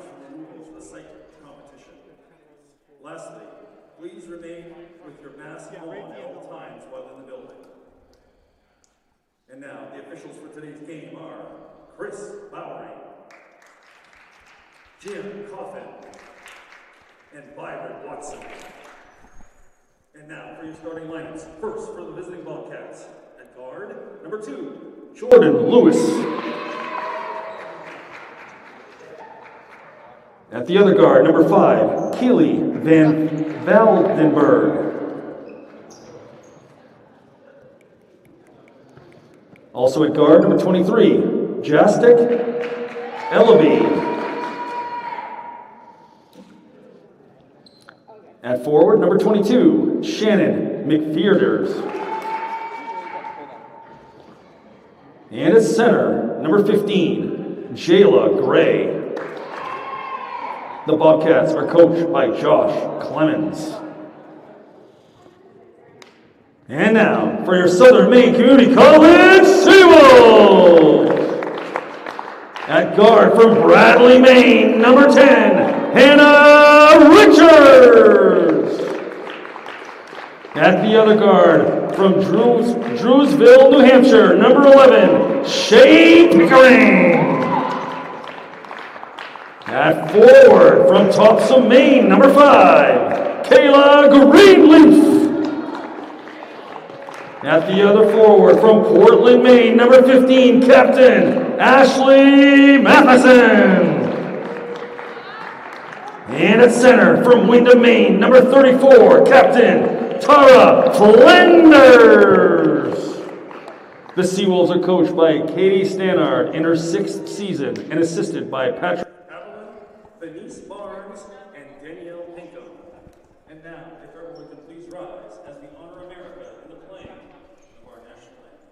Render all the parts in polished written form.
from the rules recite competition. Lastly, please remain with your mask on at all times while in the building. And now, the officials for today's game are Chris Bowery, Jim Coffin, and Byron Watson. And now for your starting lineups. First, for the visiting Bobcats. At guard, number 2, Jordan Lewis. At the other guard, number 5, Keely Van Valdenberg. Also at guard, number 23, Jastic Ellaby. At forward, number 22, Shannon McPhearders. And at center, number 15, Jayla Gray. The Bobcats are coached by Josh Clemens. And now, for your Southern Maine Community College Seawolves! At guard from Bradley, Maine, number 10, Hannah Richards. At the other guard from Drewsville, New Hampshire, number 11, Shay Pickering. At forward from Topsom, Maine, number 5, Kayla Greenleaf. At the other forward from Portland, Maine, number 15, Captain Ashley Matheson. And at center from Wyndham, Maine, number 34, Captain Tara Flanders. The Seawolves are coached by Katie Stannard in her 6th season and assisted by Patrick Avalon, Denise Barnes, and Danielle Pinkham. And now, if everyone can please rise as we honor America in the playing of our national anthem.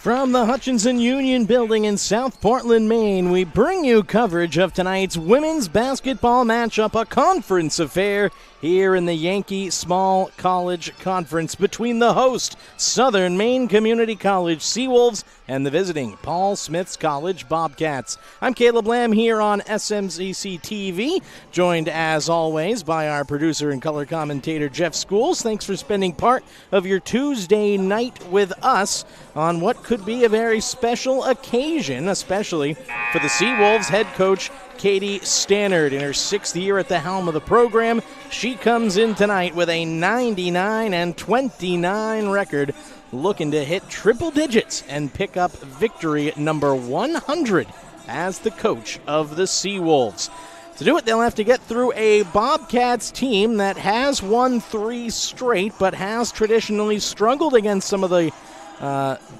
From the Hutchinson Union Building in South Portland, Maine, we bring you coverage of tonight's women's basketball matchup, a conference affair here in the Yankee Small College Conference between the host, Southern Maine Community College Seawolves, and the visiting Paul Smith's College Bobcats. I'm Caleb Lamb here on SMCC TV, joined as always by our producer and color commentator Jeff Schools. Thanks for spending part of your Tuesday night with us on what could be a very special occasion, especially for the Seawolves head coach Katie Stannard. In her 6th year at the helm of the program, she comes in tonight with a 99-29 record, looking to hit triple digits and pick up victory number 100 as the coach of the Seawolves. To do it, they'll have to get through a Bobcats team that has won 3 straight, but has traditionally struggled against some of the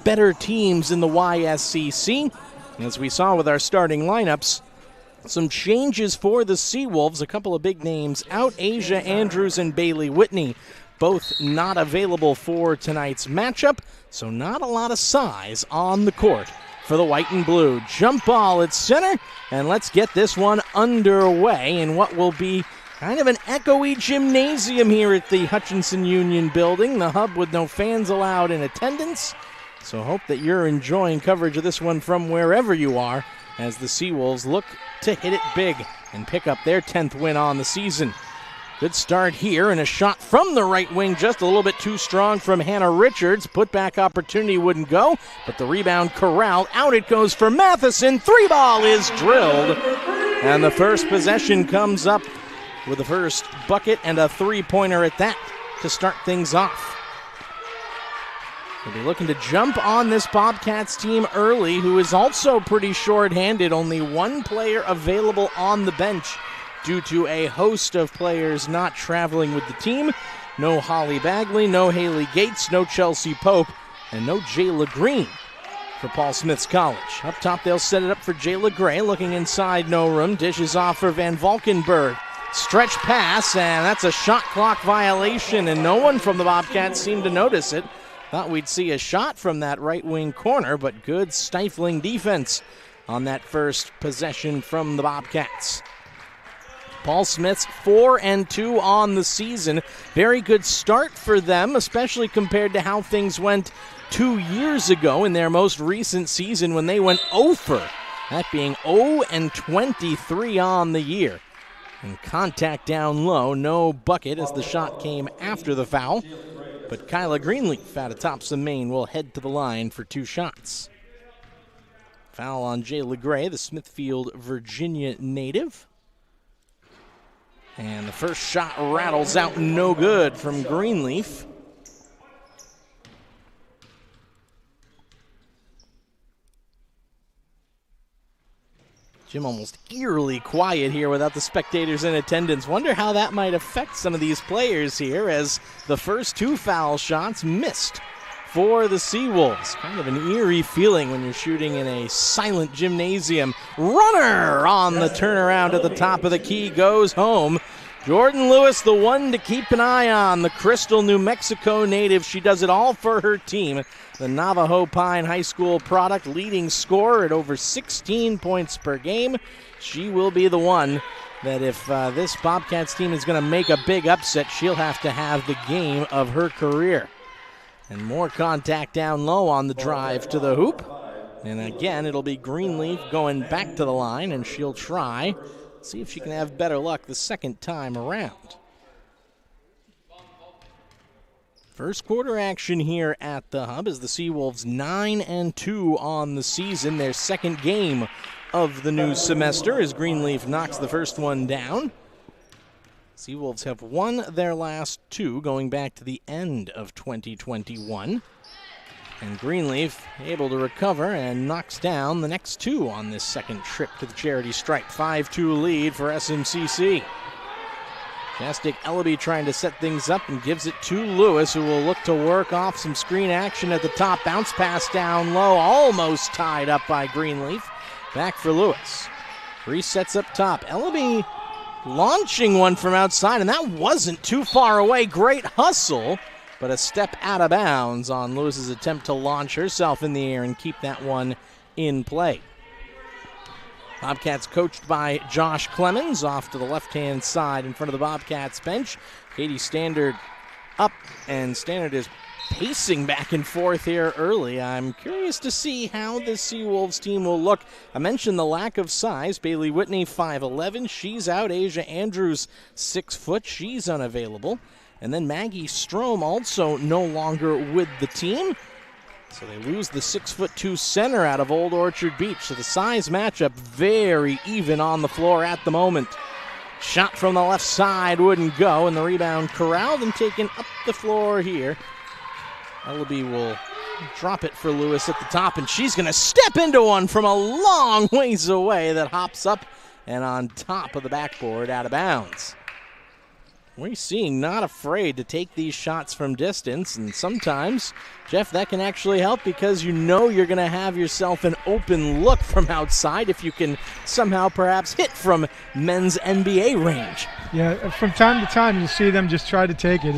better teams in the YSCC. As we saw with our starting lineups, some changes for the Seawolves, a couple of big names out, Asia Andrews and Bailey Whitney, both not available for tonight's matchup, so not a lot of size on the court for the white and blue. Jump ball at center, and let's get this one underway in what will be kind of an echoey gymnasium here at the Hutchinson Union Building, the hub with no fans allowed in attendance. So hope that you're enjoying coverage of this one from wherever you are as the Seawolves look to hit it big and pick up their 10th win on the season. Good start here, and a shot from the right wing, just a little bit too strong from Hannah Richards. Putback opportunity wouldn't go, but the rebound corralled. Out it goes for Matheson. 3-ball is drilled, and the first possession comes up with the first bucket and a three-pointer at that to start things off. We'll be looking to jump on this Bobcats team early, who is also pretty short-handed. Only one player available on the bench due to a host of players not traveling with the team. No Holly Bagley, no Haley Gates, no Chelsea Pope, and no Jayla Green for Paul Smith's College. Up top, they'll set it up for Jayla Gray, looking inside, no room. Dishes off for Van Valkenburg. Stretch pass, and that's a shot clock violation, and no one from the Bobcats seemed to notice it. Thought we'd see a shot from that right wing corner, but good stifling defense on that first possession from the Bobcats. Paul Smith's 4-2 on the season. Very good start for them, especially compared to how things went 2 years ago in their most recent season when they went 0-for, that being 0-23 on the year. And contact down low, no bucket as the shot came after the foul. But Kyla Greenleaf out of Topsom, Maine will head to the line for 2 shots. Foul on Jayla Gray, the Smithfield, Virginia native. And the first shot rattles out no good from Greenleaf. Jim almost eerily quiet here without the spectators in attendance. Wonder how that might affect some of these players here as the first 2 foul shots missed for the Seawolves. Kind of an eerie feeling when you're shooting in a silent gymnasium. Runner on the turnaround at the top of the key goes home. Jordan Lewis, the one to keep an eye on, the Crystal, New Mexico native. She does it all for her team. The Navajo Pine High School product, leading scorer at over 16 points per game. She will be the one that if this Bobcats team is going to make a big upset, she'll have to have the game of her career. And more contact down low on the drive to the hoop. And again, it'll be Greenleaf going back to the line, and she'll try. See if she can have better luck the second time around. First quarter action here at the Hub as the Seawolves 9-2 on the season. Their second game of the new semester as Greenleaf knocks the first one down. Seawolves have won their last 2 going back to the end of 2021. And Greenleaf able to recover and knocks down the next 2 on this second trip to the charity stripe. 5-2 lead for SMCC. Jastic Ellaby trying to set things up and gives it to Lewis, who will look to work off some screen action at the top. Bounce pass down low, almost tied up by Greenleaf. Back for Lewis. Resets up top. Ellaby launching one from outside, and that wasn't too far away. Great hustle, but a step out of bounds on Lewis's attempt to launch herself in the air and keep that one in play. Bobcats coached by Josh Clemens off to the left-hand side in front of the Bobcats bench. Katie Standard up, and Standard is pacing back and forth here early. I'm curious to see how this Seawolves team will look. I mentioned the lack of size. Bailey Whitney, 5'11". She's out. Asia Andrews, 6 foot. She's unavailable. And then Maggie Strom also no longer with the team. So they lose the 6'2" center out of Old Orchard Beach. So the size matchup very even on the floor at the moment. Shot from the left side wouldn't go, and the rebound corralled and taken up the floor here. Ellaby will drop it for Lewis at the top, and she's going to step into one from a long ways away that hops up and on top of the backboard out of bounds. We're seeing not afraid to take these shots from distance, and sometimes, Jeff, that can actually help because you know you're going to have yourself an open look from outside if you can somehow perhaps hit from men's NBA range. Yeah, from time to time you see them just try to take it.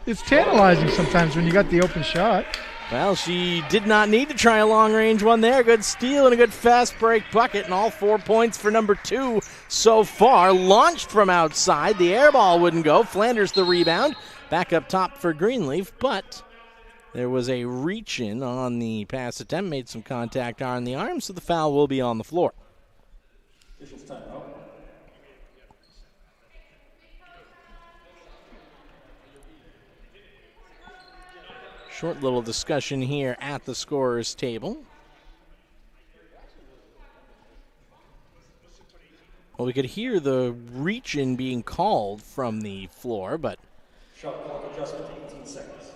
It's tantalizing sometimes when you got the open shot. Well, she did not need to try a long-range one there. Good steal and a good fast break bucket, and all 4 points for number 2 so far. Launched from outside. The air ball wouldn't go. Flanders the rebound. Back up top for Greenleaf, but there was a reach-in on the pass attempt. Made some contact on the arm, so the foul will be on the floor. Short little discussion here at the scorer's table. Well, we could hear the reach-in being called from the floor, but... Shot clock adjustment to 18 seconds.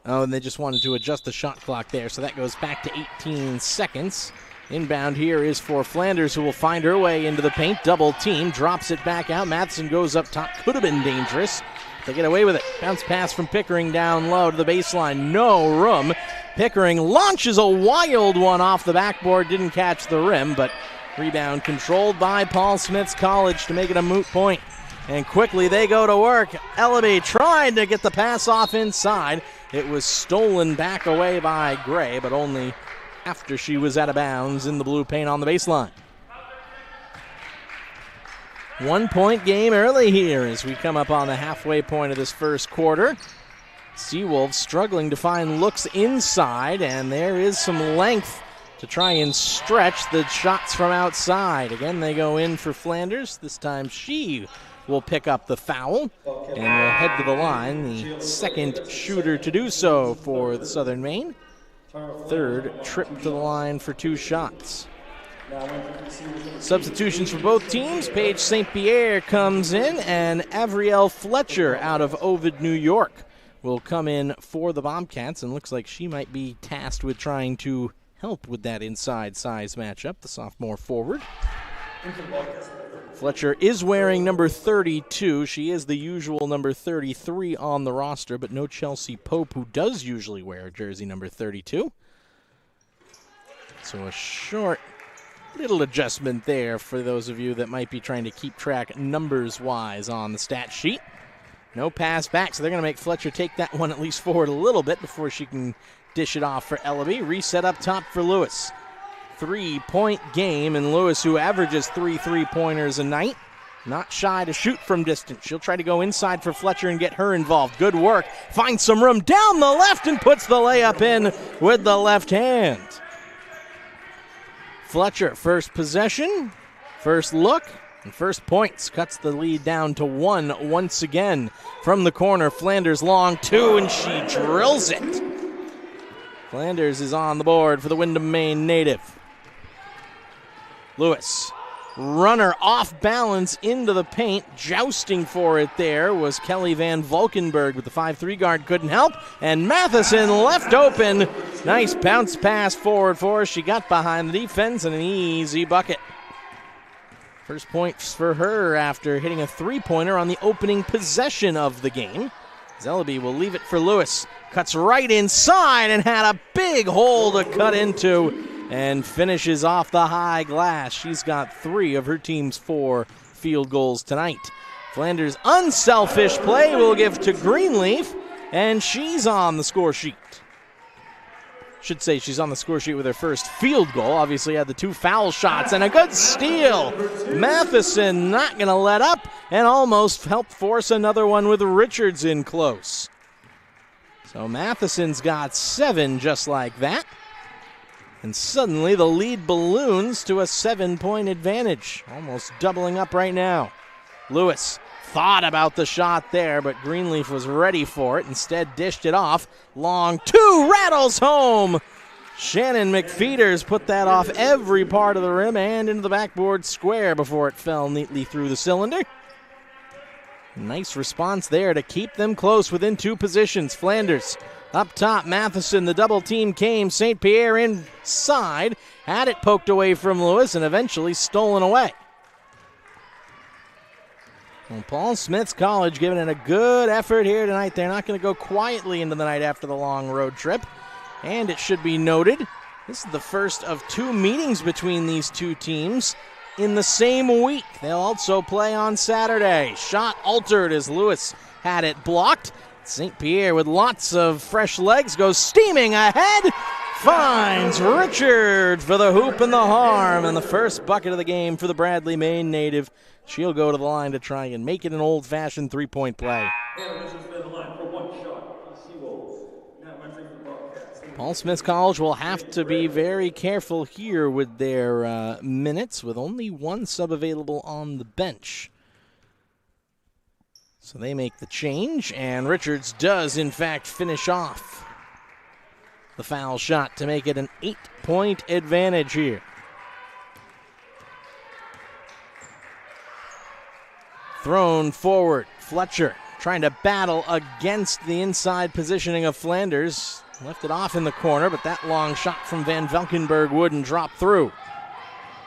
Oh, and they just wanted to adjust the shot clock there, so that goes back to 18 seconds. Inbound here is for Flanders, who will find her way into the paint. Double team, drops it back out. Matheson goes up top. Could have been dangerous. They get away with it. Bounce pass from Pickering down low to the baseline. No room. Pickering launches a wild one off the backboard. Didn't catch the rim, but rebound controlled by Paul Smith's College to make it a moot point. And quickly they go to work. Ellaby tried to get the pass off inside. It was stolen back away by Gray, but only after she was out of bounds in the blue paint on the baseline. 1 point game early here as we come up on the halfway point of this first quarter. Seawolves struggling to find looks inside, and there is some length to try and stretch the shots from outside. Again, they go in for Flanders. This time she will pick up the foul and will head to the line. The second shooter to do so for the Southern Maine. Third trip to the line for 2 shots. Substitutions for both teams. Paige St. Pierre comes in, and Avriel Fletcher out of Ovid, New York, will come in for the Bobcats, and looks like she might be tasked with trying to help with that inside size matchup, the sophomore forward. Fletcher is wearing number 32. She is the usual number 33 on the roster, but no Chelsea Pope, who does usually wear jersey number 32. So a short little adjustment there for those of you that might be trying to keep track numbers-wise on the stat sheet. No pass back, so they're going to make Fletcher take that one at least forward a little bit before she can dish it off for Ellaby. Reset up top for Lewis. 3-point game, and Lewis, who averages 3 3-pointers a night, not shy to shoot from distance. She'll try to go inside for Fletcher and get her involved. Good work. Finds some room down the left and puts the layup in with the left hand. Fletcher, first possession, first look, and first points. Cuts the lead down to 1 once again. From the corner, Flanders long 2, and she drills it. Flanders is on the board for the Windham, Maine native. Lewis, runner off balance into the paint. Jousting for it there was Kelly Van Valkenburg, with the 5'3" guard couldn't help. And Matheson left open. Nice bounce pass forward for her. She got behind the defense and an easy bucket. First points for her after hitting a 3-pointer on the opening possession of the game. Zellaby will leave it for Lewis. Cuts right inside and had a big hole to cut into, and finishes off the high glass. She's got 3 of her team's 4 field goals tonight. Flanders' unselfish play will give to Greenleaf, and she's on the score sheet. Should say she's on the score sheet with her first field goal. Obviously had the 2 foul shots and a good steal. Matheson not going to let up and almost helped force another one with Richards in close. So Matheson's got 7 just like that. And suddenly the lead balloons to a 7-point advantage. Almost doubling up right now. Lewis thought about the shot there, but Greenleaf was ready for it. Instead dished it off. Long 2 rattles home. Shannon McFeeters put that off every part of the rim and into the backboard square before it fell neatly through the cylinder. Nice response there to keep them close within 2 positions. Flanders up top, Matheson, the double team came. St. Pierre inside, had it poked away from Lewis and eventually stolen away. Well, Paul Smith's College giving it a good effort here tonight. They're not going to go quietly into the night after the long road trip. And it should be noted, this is the first of 2 meetings between these 2 teams in the same week. They'll also play on Saturday. Shot altered as Lewis had it blocked. St. Pierre, with lots of fresh legs, goes steaming ahead. Finds Richard for the hoop and the harm, and the first bucket of the game for the Bradley, Maine native. She'll go to the line to try and make it an old-fashioned 3-point play. Paul Smith's College will have to be very careful here with their minutes, with only 1 sub available on the bench. So they make the change, and Richards does, in fact, finish off the foul shot to make it an 8-point advantage here. Thrown forward, Fletcher trying to battle against the inside positioning of Flanders. Left it off in the corner, but that long shot from Van Valkenburg wouldn't drop through.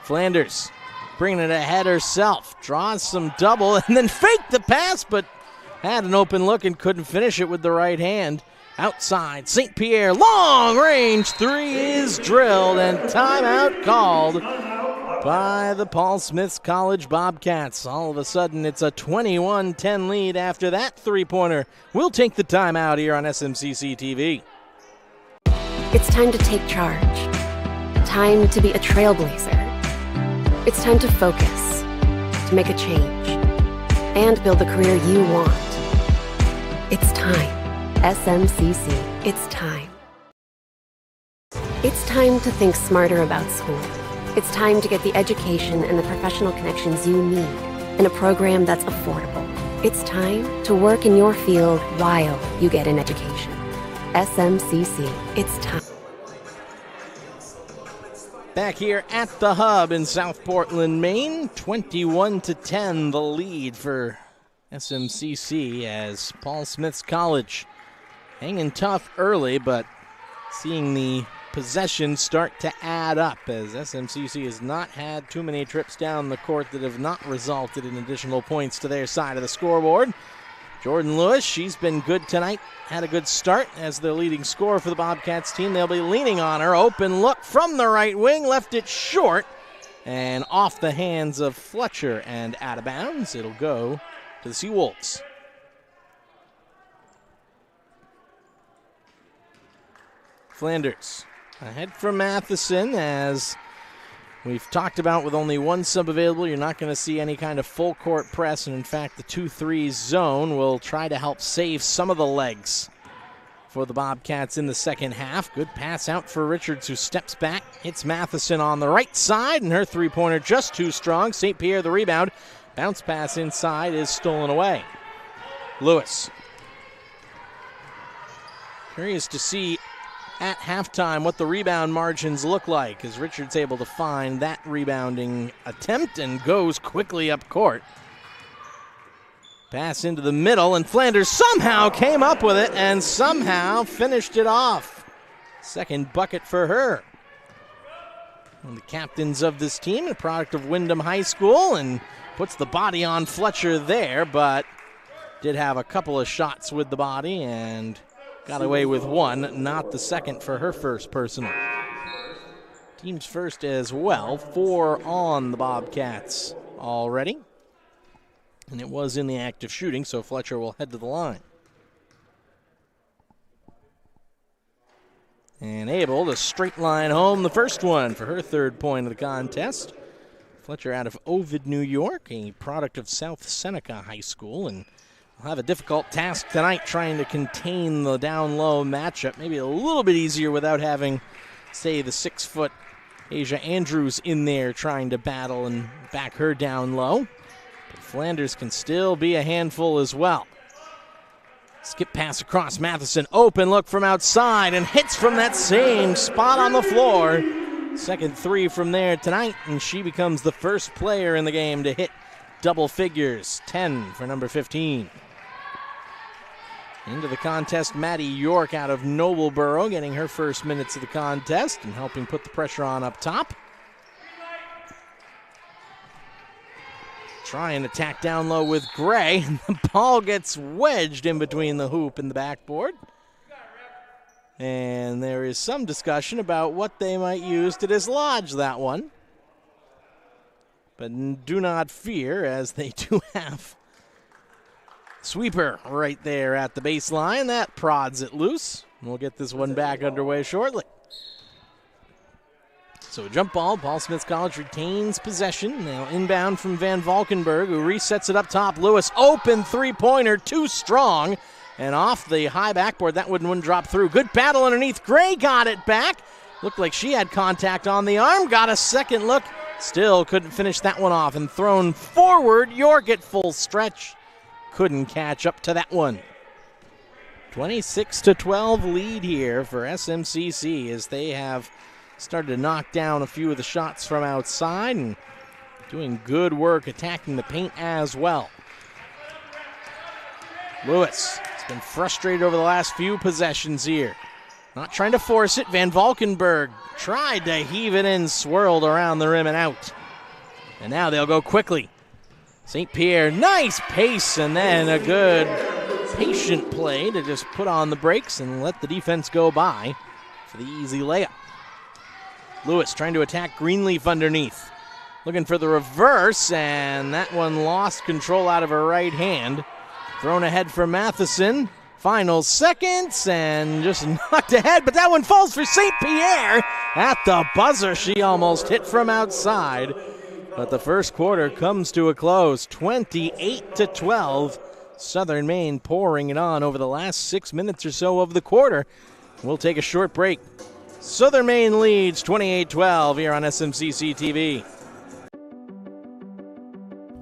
Flanders bringing it ahead herself, draws some double, and then faked the pass, but had an open look and couldn't finish it with the right hand. Outside, St. Pierre, long range three is drilled, and timeout called by the Paul Smith's College Bobcats. All of a sudden, it's a 21-10 lead after that three-pointer. We'll take the timeout here on SMCC TV. It's time to take charge. Time to be a trailblazer. It's time to focus, to make a change, and build the career you want. It's time. SMCC, it's time. It's time to think smarter about school. It's time to get the education and the professional connections you need in a program that's affordable. It's time to work in your field while you get an education. SMCC, it's time. Back here at the Hub in South Portland, Maine, 21-10 the lead for SMCC as Paul Smith's College hanging tough early, but seeing the possessions start to add up as SMCC has not had too many trips down the court that have not resulted in additional points to their side of the scoreboard. Jordan Lewis, she's been good tonight, had a good start as the leading scorer for the Bobcats team. They'll be leaning on her. Open look from the right wing, left it short and off the hands of Fletcher and out of bounds. It'll go to the Seawolves. Flanders ahead from Matheson, as we've talked about, with only one sub available. You're not going to see any kind of full court press, and in fact the 2-3 zone will try to help save some of the legs for the Bobcats in the second half. Good pass out for Richards, who steps back, hits Matheson on the right side, and her three-pointer just too strong. St. Pierre the rebound. Bounce pass inside is stolen away. Lewis. Curious to see at halftime what the rebound margins look like, as Richards able to find that rebounding attempt and goes quickly up court. Pass into the middle, and Flanders somehow came up with it and somehow finished it off. Second bucket for her. One of the captains of this team, a product of Windham High School, and puts the body on Fletcher there, but did have a couple of shots with the body and got away with one, not the second for her first personal. Team's first as well, 4 on the Bobcats already. And it was in the act of shooting, so Fletcher will head to the line. And able to straight line home the first one for her third point of the contest. Fletcher out of Ovid, New York, a product of South Seneca High School, and will have a difficult task tonight trying to contain the down-low matchup. Maybe a little bit easier without having, say, the 6-foot Asia Andrews in there trying to battle and back her down low. But Flanders can still be a handful as well. Skip pass across, Matheson, open look from outside, and hits from that same spot on the floor. Second three from there tonight, and she becomes the first player in the game to hit double figures, 10 for number 15. Into the contest, Maddie York out of Nobleboro, getting her first minutes of the contest and helping put the pressure on up top. Try and attack down low with Gray, and the ball gets wedged in between the hoop and the backboard. And there is some discussion about what they might use to dislodge that one. But do not fear, as they do have sweeper right there at the baseline. That prods it loose. We'll get this one back underway shortly. So a jump ball. Paul Smith's College retains possession. Now inbound from Van Valkenburg, who resets it up top. Lewis, open three-pointer, too strong. And off the high backboard, that wouldn't drop through. Good battle underneath. Gray got it back. Looked like she had contact on the arm. Got a second look. Still couldn't finish that one off. And thrown forward, York at full stretch. Couldn't catch up to that one. 26-12 lead here for SMCC as they have started to knock down a few of the shots from outside and doing good work attacking the paint as well. Lewis has been frustrated over the last few possessions here. Not trying to force it. Van Valkenburg tried to heave it in, swirled around the rim and out. And now they'll go quickly. St. Pierre, nice pace, and then a good patient play to just put on the brakes and let the defense go by for the easy layup. Lewis trying to attack Greenleaf underneath. Looking for the reverse, and that one lost control out of her right hand. Thrown ahead for Matheson. Final seconds, and just knocked ahead, but that one falls for St. Pierre at the buzzer. She almost hit from outside, but the first quarter comes to a close, 28-12. Southern Maine pouring it on over the last 6 minutes or so of the quarter. We'll take a short break. Southern Maine leads 28-12 here on SMCC TV.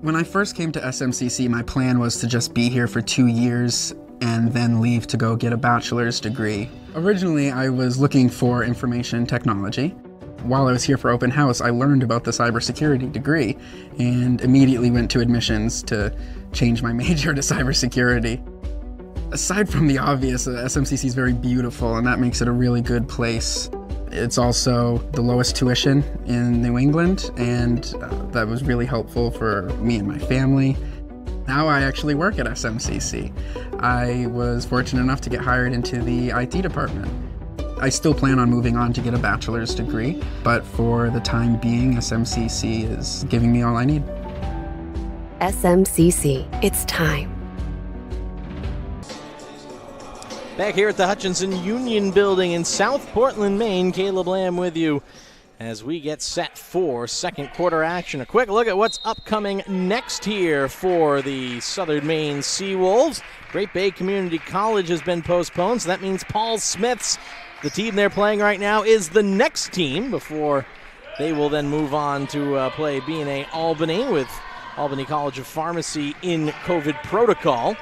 When I first came to SMCC, my plan was to just be here for 2 years and then leave to go get a bachelor's degree. Originally, I was looking for information technology. While I was here for open house, I learned about the cybersecurity degree and immediately went to admissions to change my major to cybersecurity. Aside from the obvious, SMCC is very beautiful, and that makes it a really good place. It's also the lowest tuition in New England, and that was really helpful for me and my family. Now I actually work at SMCC. I was fortunate enough to get hired into the IT department. I still plan on moving on to get a bachelor's degree, but for the time being, SMCC is giving me all I need. SMCC, it's time. Back here at the Hutchinson Union Building in South Portland, Maine, Caleb Lamb with you as we get set for second quarter action. A quick look at what's upcoming next here for the Southern Maine Seawolves. Great Bay Community College has been postponed, so that means Paul Smith's, the team they're playing right now, is the next team before they will then move on to play B&A Albany with Albany College of Pharmacy in COVID protocol.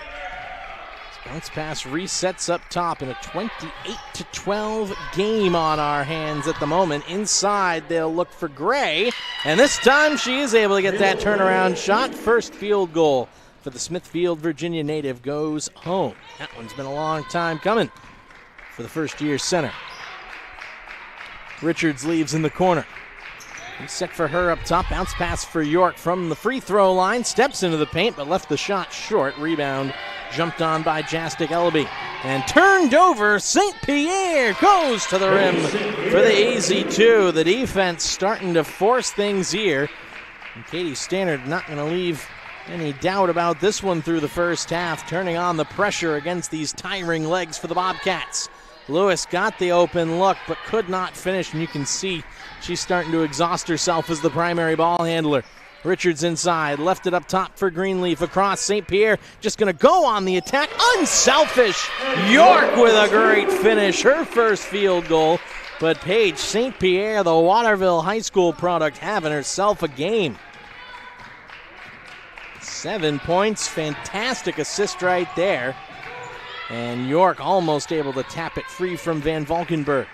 Bounce pass resets up top in a 28-12 game on our hands at the moment. Inside, they'll look for Gray, and this time she is able to get that turnaround shot. First field goal for the Smithfield, Virginia native goes home. That one's been a long time coming for the first-year center. Richards leaves in the corner. He's set for her up top. Bounce pass for York from the free throw line. Steps into the paint, but left the shot short. Rebound jumped on by Jastic Ellaby. And turned over. St. Pierre goes to the rim for the easy two. The defense starting to force things here. And Katie Stannard not going to leave any doubt about this one through the first half. Turning on the pressure against these tiring legs for the Bobcats. Lewis got the open look, but could not finish. And you can see she's starting to exhaust herself as the primary ball handler. Richards inside, left it up top for Greenleaf, across St. Pierre, just going to go on the attack. Unselfish! York with a great finish, her first field goal. But Paige St. Pierre, the Waterville High School product, having herself a game. 7 points, fantastic assist right there. And York almost able to tap it free from Van Valkenburg.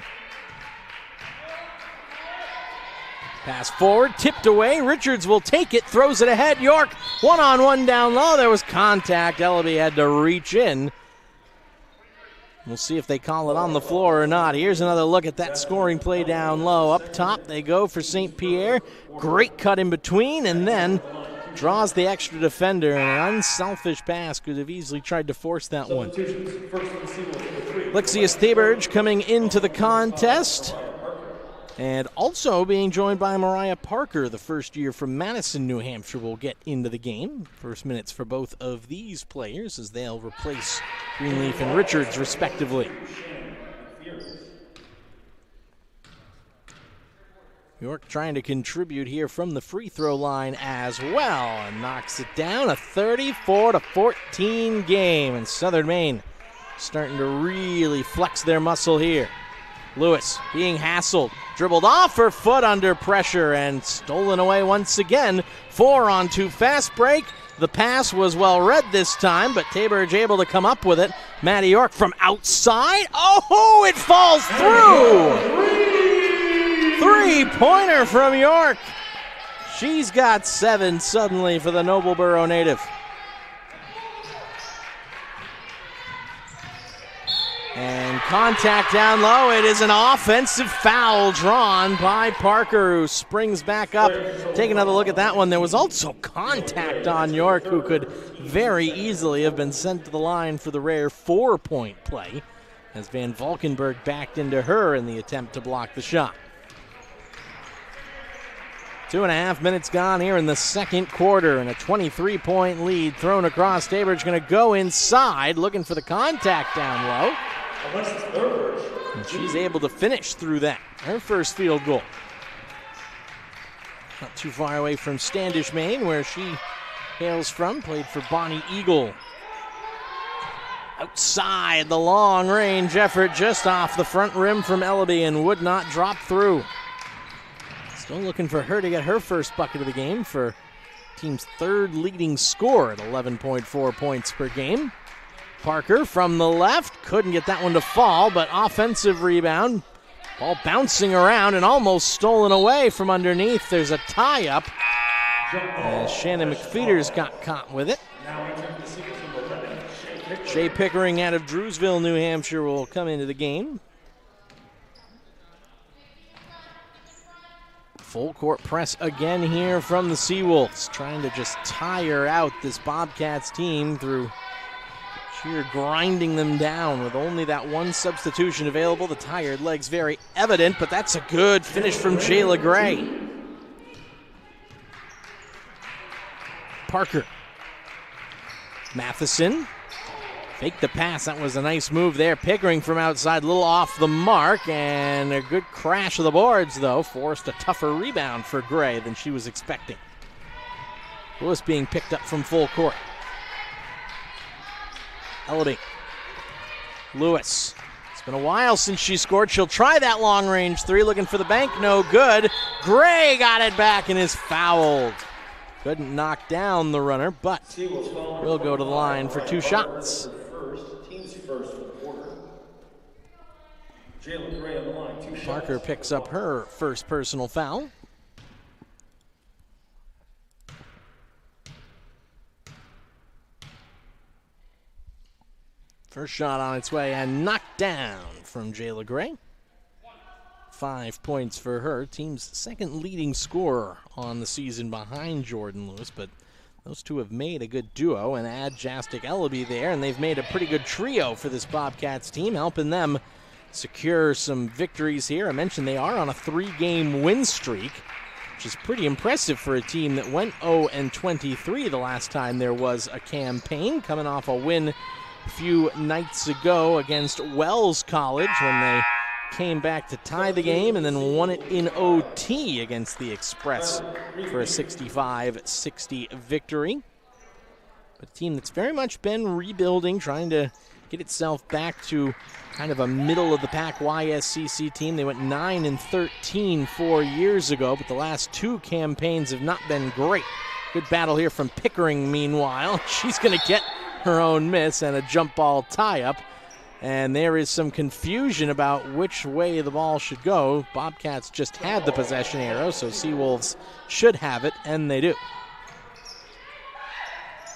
Pass forward, tipped away. Richards will take it, throws it ahead. York, one-on-one down low. There was contact. Ellaby had to reach in. We'll see if they call it on the floor or not. Here's another look at that scoring play down low. Up top, they go for St. Pierre. Great cut in between, and then draws the extra defender. An unselfish pass, could have easily tried to force that one. Lexius Thaberge coming into the contest. And also being joined by Mariah Parker, the first year from Madison, New Hampshire, will get into the game. First minutes for both of these players as they'll replace Greenleaf and Richards, respectively. York trying to contribute here from the free throw line as well, and knocks it down. A 34-14 game, and Southern Maine starting to really flex their muscle here. Lewis being hassled, dribbled off her foot under pressure and stolen away once again. 4-on-2 fast break. The pass was well read this time, but Thaberge able to come up with it. Maddie York from outside. Oh, it falls through. Three-pointer from York. She's got 7 suddenly for the Nobleboro native. And contact down low. It is an offensive foul drawn by Parker, who springs back up. Take another look at that one. There was also contact on York, who could very easily have been sent to the line for the rare 4-point play, as Van Valkenburg backed into her in the attempt to block the shot. 2.5 minutes gone here in the second quarter, and a 23-point lead thrown across. Taybridge going to go inside, looking for the contact down low. And she's able to finish through that. Her first field goal. Not too far away from Standish, Maine, where she hails from. Played for Bonnie Eagle. Outside the long-range effort, just off the front rim from Ellaby, and would not drop through. Still looking for her to get her first bucket of the game for team's third leading scorer at 11.4 points per game. Parker from the left, couldn't get that one to fall, but offensive rebound. Ball bouncing around and almost stolen away from underneath. There's a tie-up. Shannon McFeeters got caught with it. Shay Pickering out of Drewsville, New Hampshire will come into the game. Full court press again here from the Seawolves, trying to just tire out this Bobcats team through sheer grinding them down with only that one substitution available. The tired legs very evident, but that's a good finish from Jayla Gray. Parker. Matheson. Fake the pass. That was a nice move there. Pickering from outside, a little off the mark, and a good crash of the boards, though. Forced a tougher rebound for Gray than she was expecting. Lewis being picked up from full court. Ellaby. Lewis. It's been a while since she scored. She'll try that long-range three, looking for the bank. No good. Gray got it back and is fouled. Couldn't knock down the runner, but will go to the line for 2 shots. Parker picks up her first personal foul. First shot on its way and knocked down from Jayla Gray. 5 points for her, team's second leading scorer on the season behind Jordan Lewis, but those two have made a good duo, and add Jastic Ellaby there, and they've made a pretty good trio for this Bobcats team, helping them secure some victories here. I mentioned they are on a 3-game win streak, which is pretty impressive for a team that went 0-23 the last time there was a campaign, coming off a win a few nights ago against Wells College when they came back to tie the game and then won it in OT against the Express for a 65-60 victory. But a team that's very much been rebuilding, trying to get itself back to kind of a middle-of-the-pack YSCC team. They went 9-13 4 years ago, but the last 2 campaigns have not been great. Good battle here from Pickering, meanwhile. She's going to get her own miss and a jump ball tie-up. And there is some confusion about which way the ball should go. Bobcats just had the possession arrow, so Seawolves should have it, and they do.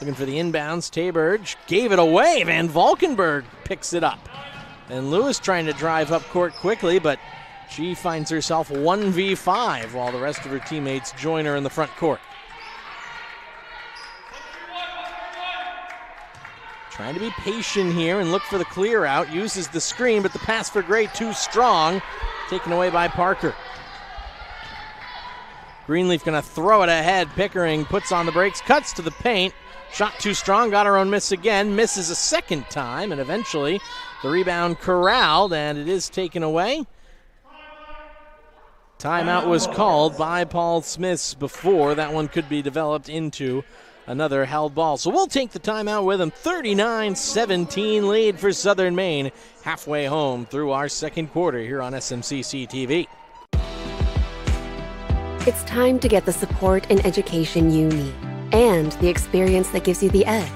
Looking for the inbounds. Taybridge gave it away. Van Valkenburg picks it up. And Lewis trying to drive up court quickly, but she finds herself 1v5 while the rest of her teammates join her in the front court. Trying to be patient here and look for the clear out. Uses the screen, but the pass for Gray too strong. Taken away by Parker. Greenleaf going to throw it ahead. Pickering puts on the brakes, cuts to the paint. Shot too strong, got her own miss again. Misses a second time, and eventually the rebound corralled, and it is taken away. Timeout was called by Paul Smiths before that one could be developed into another held ball. So we'll take the timeout with him. 39-17 lead for Southern Maine. Halfway home through our second quarter here on SMCC TV. It's time to get the support and education you need and the experience that gives you the edge.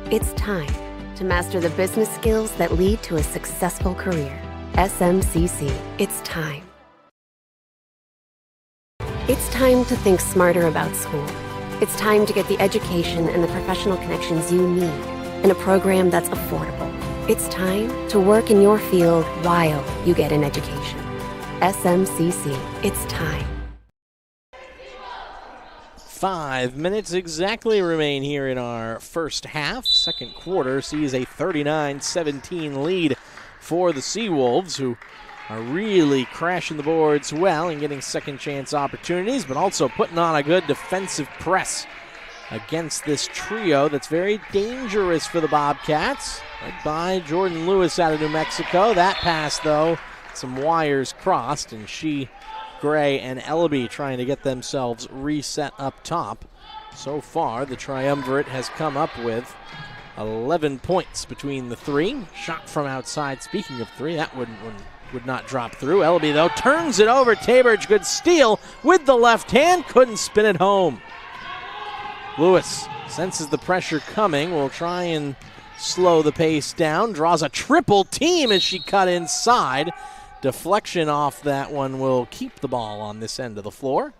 It's time to master the business skills that lead to a successful career. SMCC, it's time. It's time to think smarter about school. It's time to get the education and the professional connections you need in a program that's affordable. It's time to work in your field while you get an education. SMCC, it's time. 5 minutes exactly remain here in our first half. Second quarter sees a 39-17 lead for the Seawolves, who are really crashing the boards well and getting second chance opportunities, but also putting on a good defensive press against this trio that's very dangerous for the Bobcats, led by Jordan Lewis out of New Mexico. That pass, though, some wires crossed, and Gray and Ellaby trying to get themselves reset up top. So far, the triumvirate has come up with 11 points between the three. Shot from outside. Speaking of three, that would not drop through. Ellaby, though, turns it over. Tabridge, good steal with the left hand. Couldn't spin it home. Lewis senses the pressure coming. Will try and slow the pace down. Draws a triple team as she cut inside. Deflection off that one will keep the ball on this end of the floor.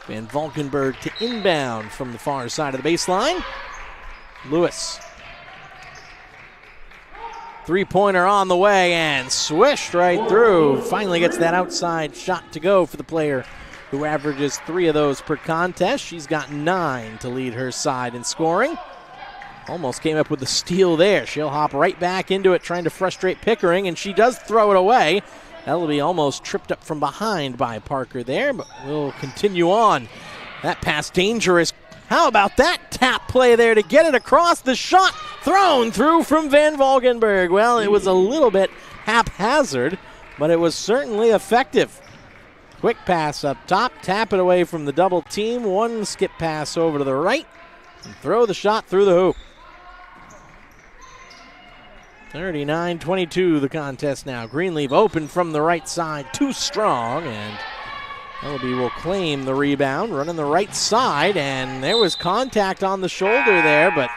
Van Valkenburg to inbound from the far side of the baseline. Lewis. Three-pointer on the way and swished right through. Finally gets that outside shot to go for the player who averages 3 of those per contest. She's got 9 to lead her side in scoring. Almost came up with a steal there. She'll hop right back into it, trying to frustrate Pickering, and she does throw it away. Ellaby almost tripped up from behind by Parker there, but we'll continue on. That pass dangerous. How about that tap play there to get it across? The shot thrown through from Van Valkenburg. Well, it was a little bit haphazard, but it was certainly effective. Quick pass up top, tap it away from the double team. One skip pass over to the right, and throw the shot through the hoop. 39-22 the contest now. Greenleaf open from the right side, too strong, and Ellaby will claim the rebound, running the right side, and there was contact on the shoulder there, but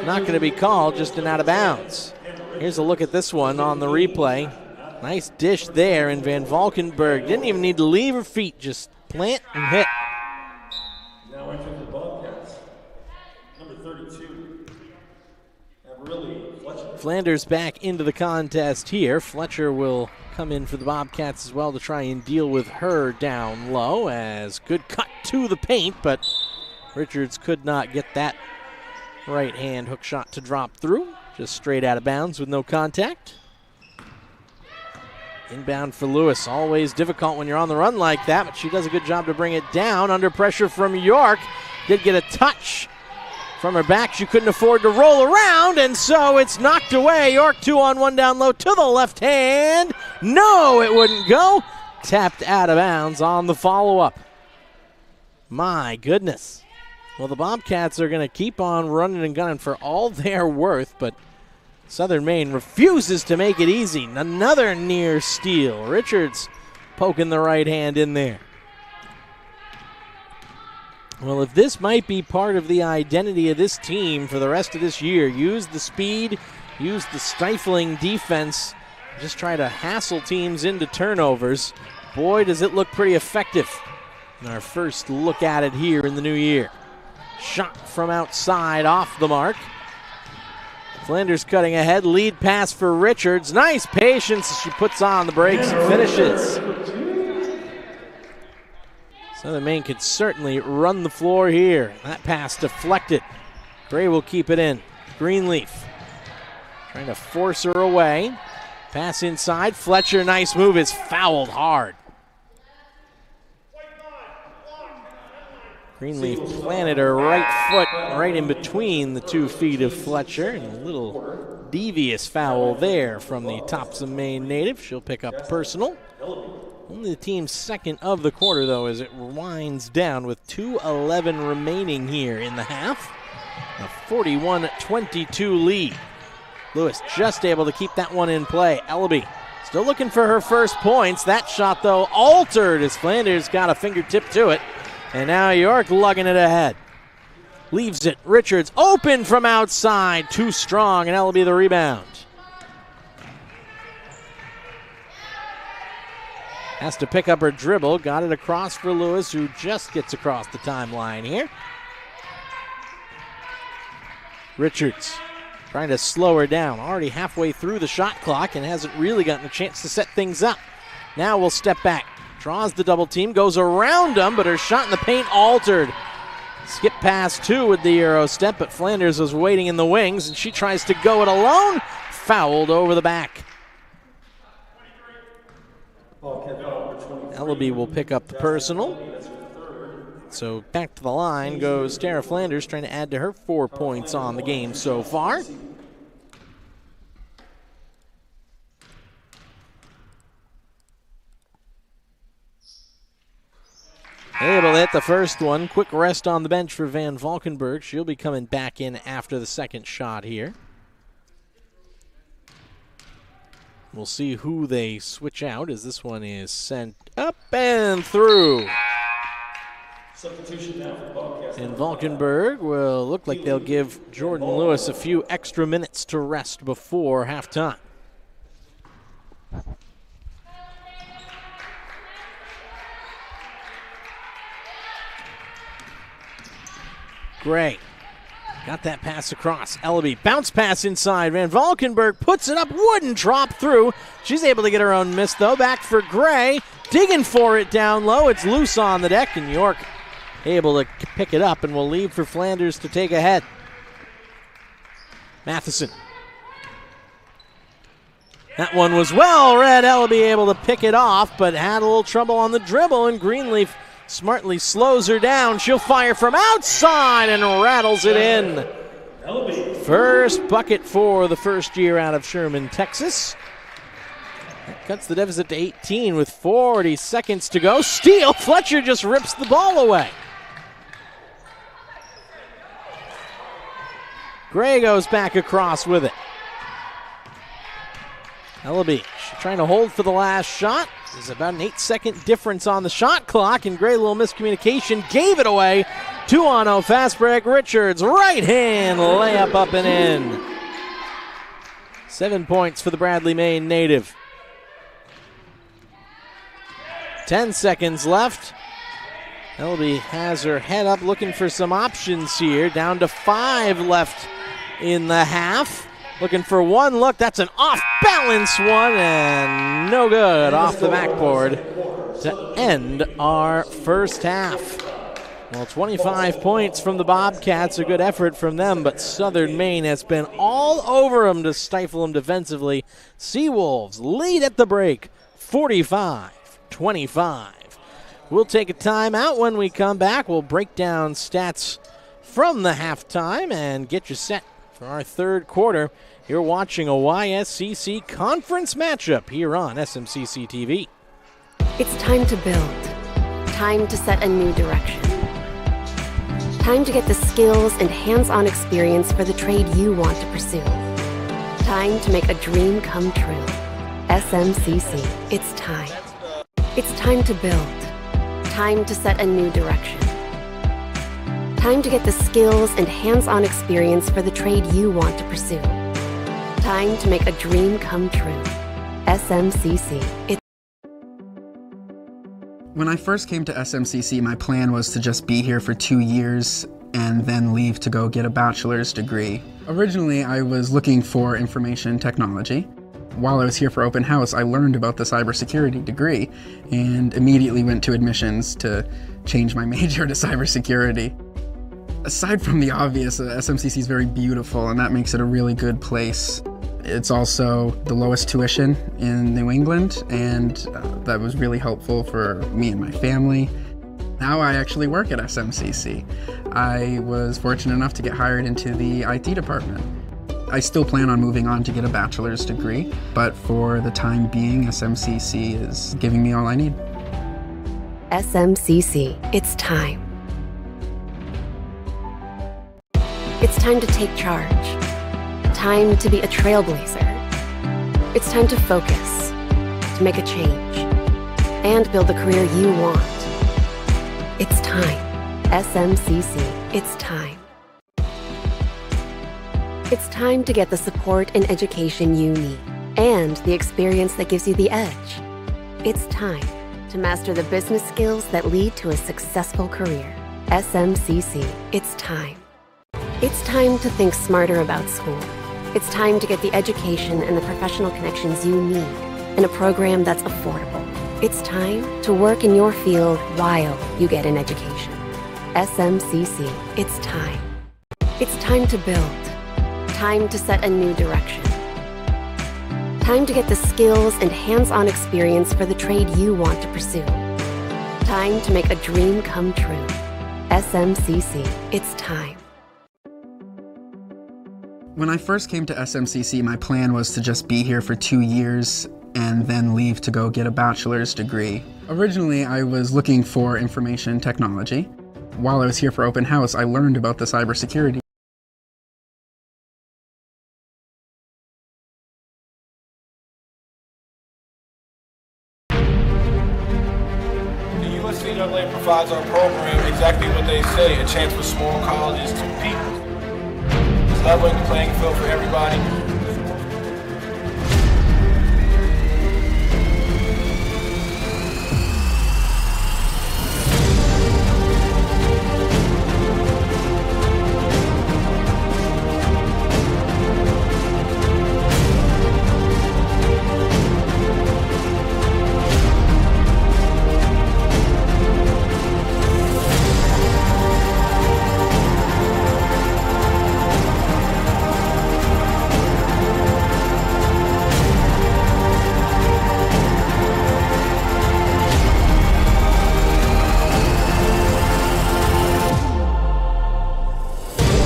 not going to be called, just an out of bounds. Here's a look at this one on the replay. Nice dish there, and Van Valkenburg didn't even need to leave her feet, just plant and hit. Now entering the Bobcats, number 32. Flanders back into the contest here. Fletcher will come in for the Bobcats as well to try and deal with her down low, as good cut to the paint, but Richards could not get that right hand hook shot to drop through. Just straight out of bounds with no contact. Inbound for Lewis. Always difficult when you're on the run like that, but she does a good job to bring it down. Under pressure from York. Did get a touch from her back. She couldn't afford to roll around, and so it's knocked away. York 2-on-1 down low to the left hand. No, it wouldn't go. Tapped out of bounds on the follow-up. My goodness. Well, the Bobcats are going to keep on running and gunning for all they're worth, but Southern Maine refuses to make it easy. Another near steal. Richards poking the right hand in there. Well, if this might be part of the identity of this team for the rest of this year, use the speed, use the stifling defense, just try to hassle teams into turnovers. Boy, does it look pretty effective in our first look at it here in the new year. Shot from outside off the mark. Flanders cutting ahead, lead pass for Richards. Nice patience as she puts on the brakes and finishes. Southern Maine could certainly run the floor here. That pass deflected. Gray will keep it in. Greenleaf trying to force her away. Pass inside. Fletcher, nice move, is fouled hard. Greenleaf planted her right foot right in between the 2 feet of Fletcher. And a little devious foul there from the Topsom Maine native. She'll pick up personal. Only the team's second of the quarter, though, as it winds down with 2:11 remaining here in the half. A 41-22 lead. Lewis just able to keep that one in play. Ellaby still looking for her first points. That shot, though, altered as Flanders got a fingertip to it. And now York lugging it ahead. Leaves it. Richards open from outside. Too strong, and that'll be the rebound. Has to pick up her dribble. Got it across for Lewis, who just gets across the timeline here. Richards trying to slow her down. Already halfway through the shot clock and hasn't really gotten a chance to set things up. Now we'll step back. Draws the double team, goes around them, but her shot in the paint altered. Skip past two with the Euro step, but Flanders was waiting in the wings, and she tries to go it alone. Fouled over the back. Ellaby will pick up the personal. So back to the line goes Tara Flanders, trying to add to her 4 points on the game so far. Able to hit the first one. Quick rest on the bench for Van Valkenburg. She'll be coming back in after the second shot here. We'll see who they switch out as this one is sent up and through. Substitution now for Bobcats. And Valkenburg will look like they'll give Jordan Lewis a few extra minutes to rest before halftime. Gray got that pass across. Ellaby, bounce pass inside. Van Valkenburg puts it up, wouldn't drop through. She's able to get her own miss, though. Back for Gray, digging for it down low. It's loose on the deck, and York able to pick it up, and will leave for Flanders to take ahead. Matheson. That one was well read. Ellaby able to pick it off, but had a little trouble on the dribble, and Greenleaf smartly slows her down. She'll fire from outside and rattles it in. First bucket for the first year out of Sherman, Texas. That cuts the deficit to 18 with 40 seconds to go. Steal. Fletcher just rips the ball away. Gray goes back across with it. Ellaby trying to hold for the last shot. There's about an 8-second difference on the shot clock, and Gray, a little miscommunication, gave it away. 2-on-0 fast break. Richards, right hand layup up and in. 7 points for the Bradley, Maine native. 10 seconds left. Ellaby has her head up looking for some options here. Down to 5 left in the half. Looking for one look. That's an off-balance one, and no good. Off the backboard to end our first half. Well, 25 points from the Bobcats. A good effort from them, but Southern Maine has been all over them to stifle them defensively. Seawolves lead at the break, 45-25. We'll take a timeout. When we come back, we'll break down stats from the halftime and get you set for our third quarter. You're watching a YSCC conference matchup here on SMCC TV. It's time to build. Time to set a new direction. Time to get the skills and hands-on experience for the trade you want to pursue. Time to make a dream come true. SMCC, it's time. It's time to build. Time to set a new direction. Time to get the skills and hands-on experience for the trade you want to pursue. Time to make a dream come true. SMCC. When I first came to SMCC, my plan was to just be here for 2 years and then leave to go get a bachelor's degree. Originally, I was looking for information technology. While I was here for open house, I learned about the cybersecurity degree and immediately went to admissions to change my major to cybersecurity. Aside from the obvious, SMCC is very beautiful, and that makes it a really good place. It's also the lowest tuition in New England, and that was really helpful for me and my family. Now I actually work at SMCC. I was fortunate enough to get hired into the IT department. I still plan on moving on to get a bachelor's degree, but for the time being, SMCC is giving me all I need. SMCC, it's time. It's time to take charge. Time to be a trailblazer. It's time to focus, to make a change, and build the career you want. It's time. SMCC, it's time. It's time to get the support and education you need and the experience that gives you the edge. It's time to master the business skills that lead to a successful career. SMCC, it's time. It's time to think smarter about school. It's time to get the education and the professional connections you need in a program that's affordable. It's time to work in your field while you get an education. SMCC, it's time. It's time to build. Time to set a new direction. Time to get the skills and hands-on experience for the trade you want to pursue. Time to make a dream come true. SMCC, it's time. When I first came to SMCC, my plan was to just be here for 2 years and then leave to go get a bachelor's degree. Originally, I was looking for information technology. While I was here for open house, I learned about the cybersecurity. The USCAA provides our program exactly what they say, a chance for small colleges to compete. It's leveling the playing field for everybody.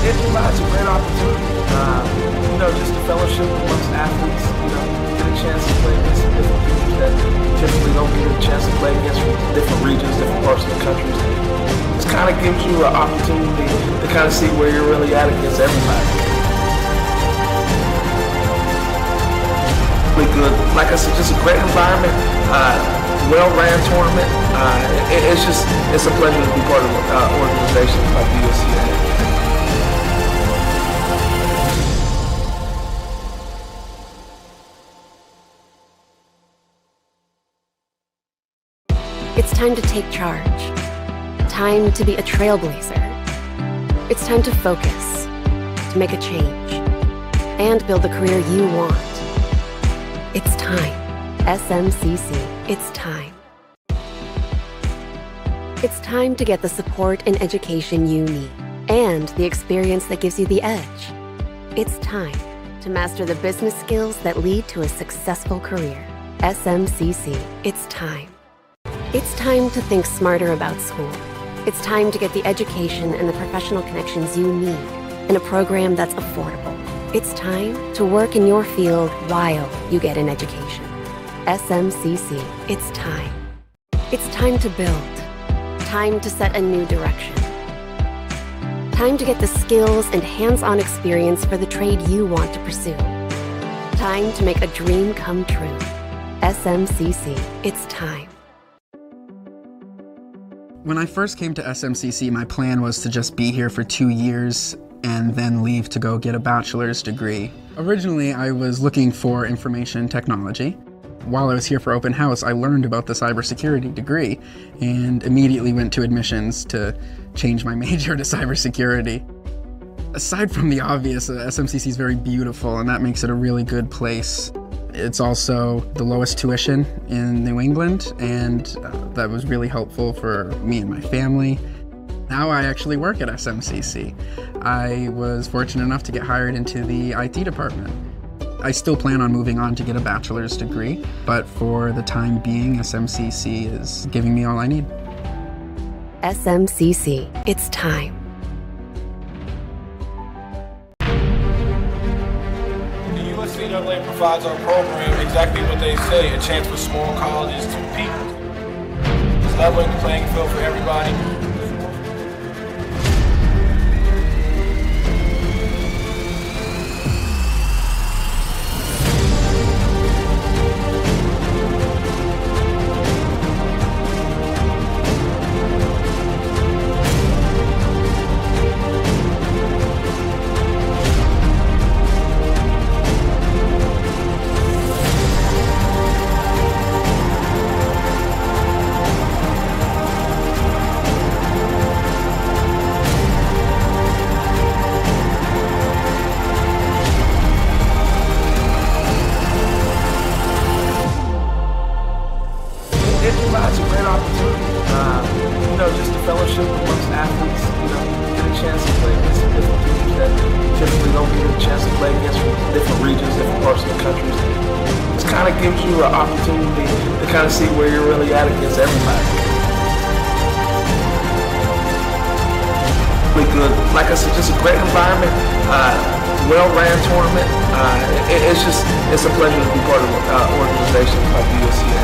It provides a great opportunity, just a fellowship amongst athletes, get a chance to play against some different teams that typically don't get a chance to play against from different regions, different parts of the country. This kind of gives you an opportunity to kind of see where you're really at against everybody. Really good, like I said, just a great environment, well-ran tournament. It's a pleasure to be part of organizations like the USCAA. It's time to take charge. Time to be a trailblazer. It's time to focus, to make a change, and build the career you want. It's time. SMCC, it's time. It's time to get the support and education you need and the experience that gives you the edge. It's time to master the business skills that lead to a successful career. SMCC, it's time. It's time to think smarter about school. It's time to get the education and the professional connections you need in a program that's affordable. It's time to work in your field while you get an education. SMCC, it's time. It's time to build. Time to set a new direction. Time to get the skills and hands-on experience for the trade you want to pursue. Time to make a dream come true. SMCC, it's time. When I first came to SMCC, my plan was to just be here for 2 years and then leave to go get a bachelor's degree. Originally, I was looking for information technology. While I was here for open house, I learned about the cybersecurity degree and immediately went to admissions to change my major to cybersecurity. Aside from the obvious, SMCC is very beautiful and that makes it a really good place. It's also the lowest tuition in New England, and that was really helpful for me and my family. Now I actually work at SMCC. I was fortunate enough to get hired into the IT department. I still plan on moving on to get a bachelor's degree, but for the time being, SMCC is giving me all I need. SMCC, it's time. The USCAA provides our program exactly what they say, a chance for small colleges to compete. It's leveling the playing field for everybody. different parts of the country. It kind of gives you an opportunity to kind of see where you're really at against everybody. Really good. Like I said, just a great environment, well-ran tournament. It's a pleasure to be part of an organization like the USCA.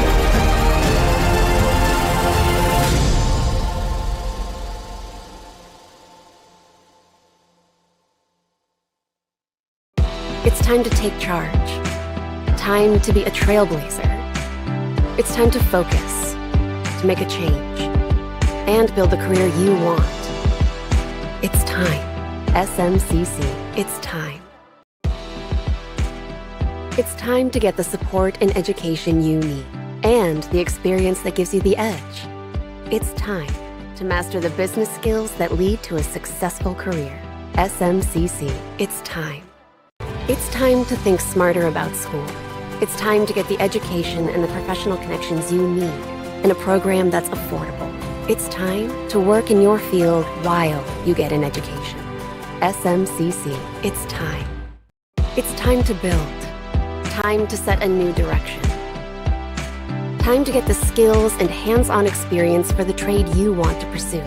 It's time to take charge. Time to be a trailblazer. It's time to focus, to make a change, and build the career you want. It's time. SMCC, it's time. It's time to get the support and education you need, and the experience that gives you the edge. It's time to master the business skills that lead to a successful career. SMCC, it's time. It's time to think smarter about school. It's time to get the education and the professional connections you need in a program that's affordable. It's time to work in your field while you get an education. SMCC, it's time. It's time to build. Time to set a new direction. Time to get the skills and hands-on experience for the trade you want to pursue.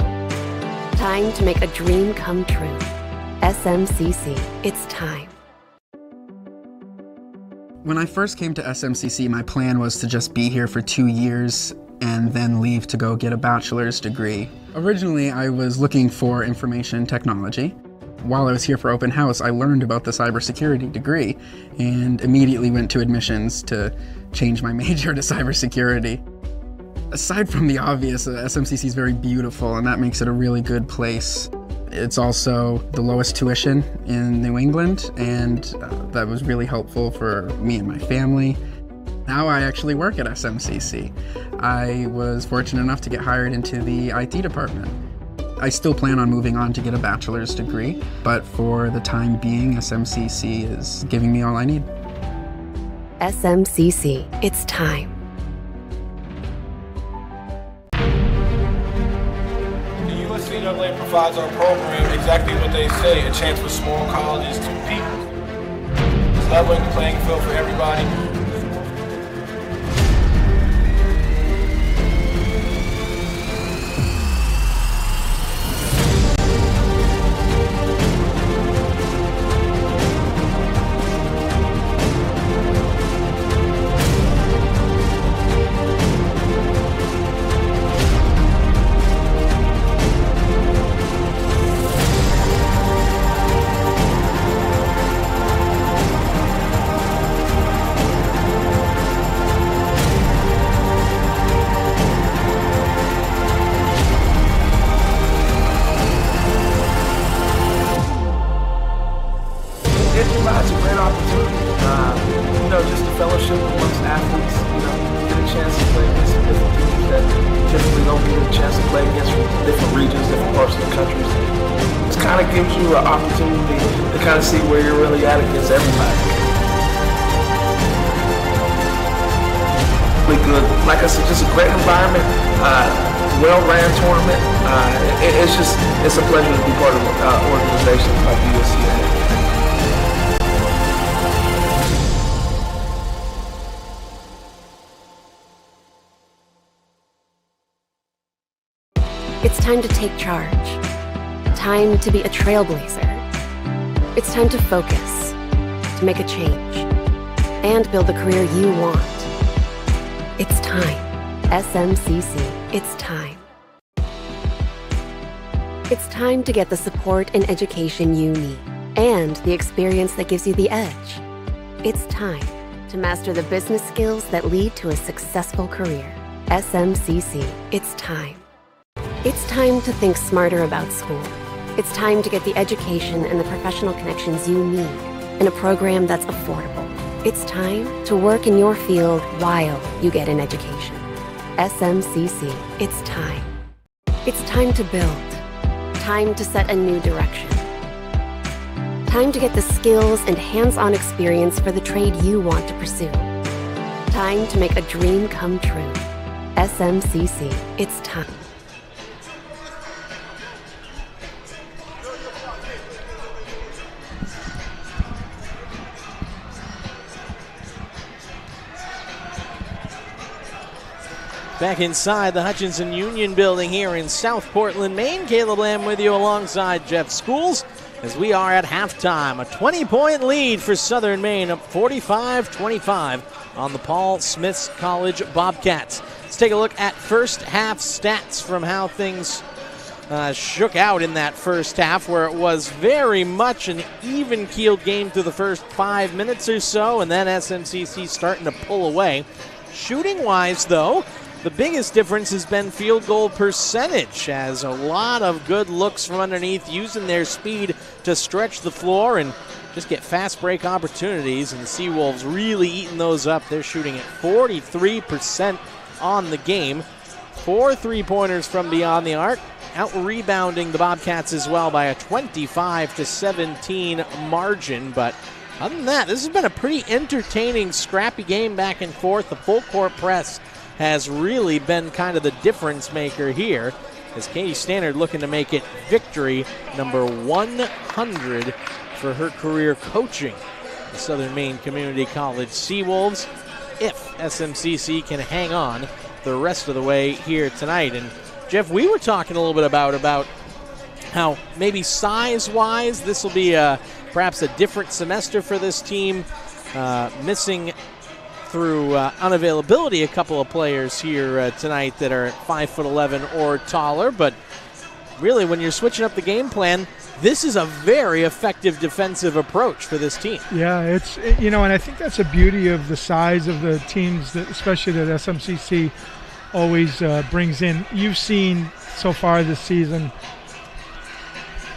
Time to make a dream come true. SMCC, it's time. When I first came to SMCC, my plan was to just be here for 2 years and then leave to go get a bachelor's degree. Originally, I was looking for information technology. While I was here for open house, I learned about the cybersecurity degree and immediately went to admissions to change my major to cybersecurity. Aside from the obvious, SMCC is very beautiful, and that makes it a really good place. It's also the lowest tuition in New England, and that was really helpful for me and my family. Now I actually work at SMCC. I was fortunate enough to get hired into the IT department. I still plan on moving on to get a bachelor's degree, but for the time being, SMCC is giving me all I need. SMCC, it's time. NCAA provides our program exactly what they say, a chance for small colleges to compete. It's leveling the playing field for everybody. It provides a great opportunity, just the fellowship amongst athletes, get a chance to play against some different teams that typically don't get a chance to play against from different regions, different parts of the country. It kind of gives you an opportunity to kind of see where you're really at against everybody. Really good. Like I said, just a great environment, well-ran tournament. It's a pleasure to be part of an organization like the USCA. It's time to take charge. Time to be a trailblazer. It's time to focus, to make a change, and build the career you want. It's time. SMCC, it's time. It's time to get the support and education you need, and the experience that gives you the edge. It's time to master the business skills that lead to a successful career. SMCC, it's time. It's time to think smarter about school. It's time to get the education and the professional connections you need in a program that's affordable. It's time to work in your field while you get an education. SMCC, it's time. It's time to build. Time to set a new direction. Time to get the skills and hands-on experience for the trade you want to pursue. Time to make a dream come true. SMCC, it's time. Back inside the Hutchinson Union building here in South Portland, Maine. Caleb Lamb with you alongside Jeff Schools as we are at halftime. A 20-point lead for Southern Maine, up 45-25 on the Paul Smiths College Bobcats. Let's take a look at first half stats from how things shook out in that first half, where it was very much an even-keeled game through the first 5 minutes or so, and then SMCC starting to pull away. Shooting-wise, though, the biggest difference has been field goal percentage, as a lot of good looks from underneath, using their speed to stretch the floor and just get fast break opportunities, and the Seawolves really eating those up. They're shooting at 43% on the game. 4 3-pointers from beyond the arc, out-rebounding the Bobcats as well by a 25-17 margin. But other than that, this has been a pretty entertaining, scrappy game back and forth. The full-court press has really been kind of the difference maker here, as Katie Stannard looking to make it victory number 100 for her career coaching the Southern Maine Community College Seawolves, if SMCC can hang on the rest of the way here tonight. And Jeff, we were talking a little bit about how maybe size-wise this will be perhaps a different semester for this team, missing through unavailability a couple of players here tonight that are 5'11" or taller. But really, when you're switching up the game plan, this is a very effective defensive approach for this team. Yeah, and I think that's the beauty of the size of the teams, especially that SMCC always brings in. You've seen so far this season,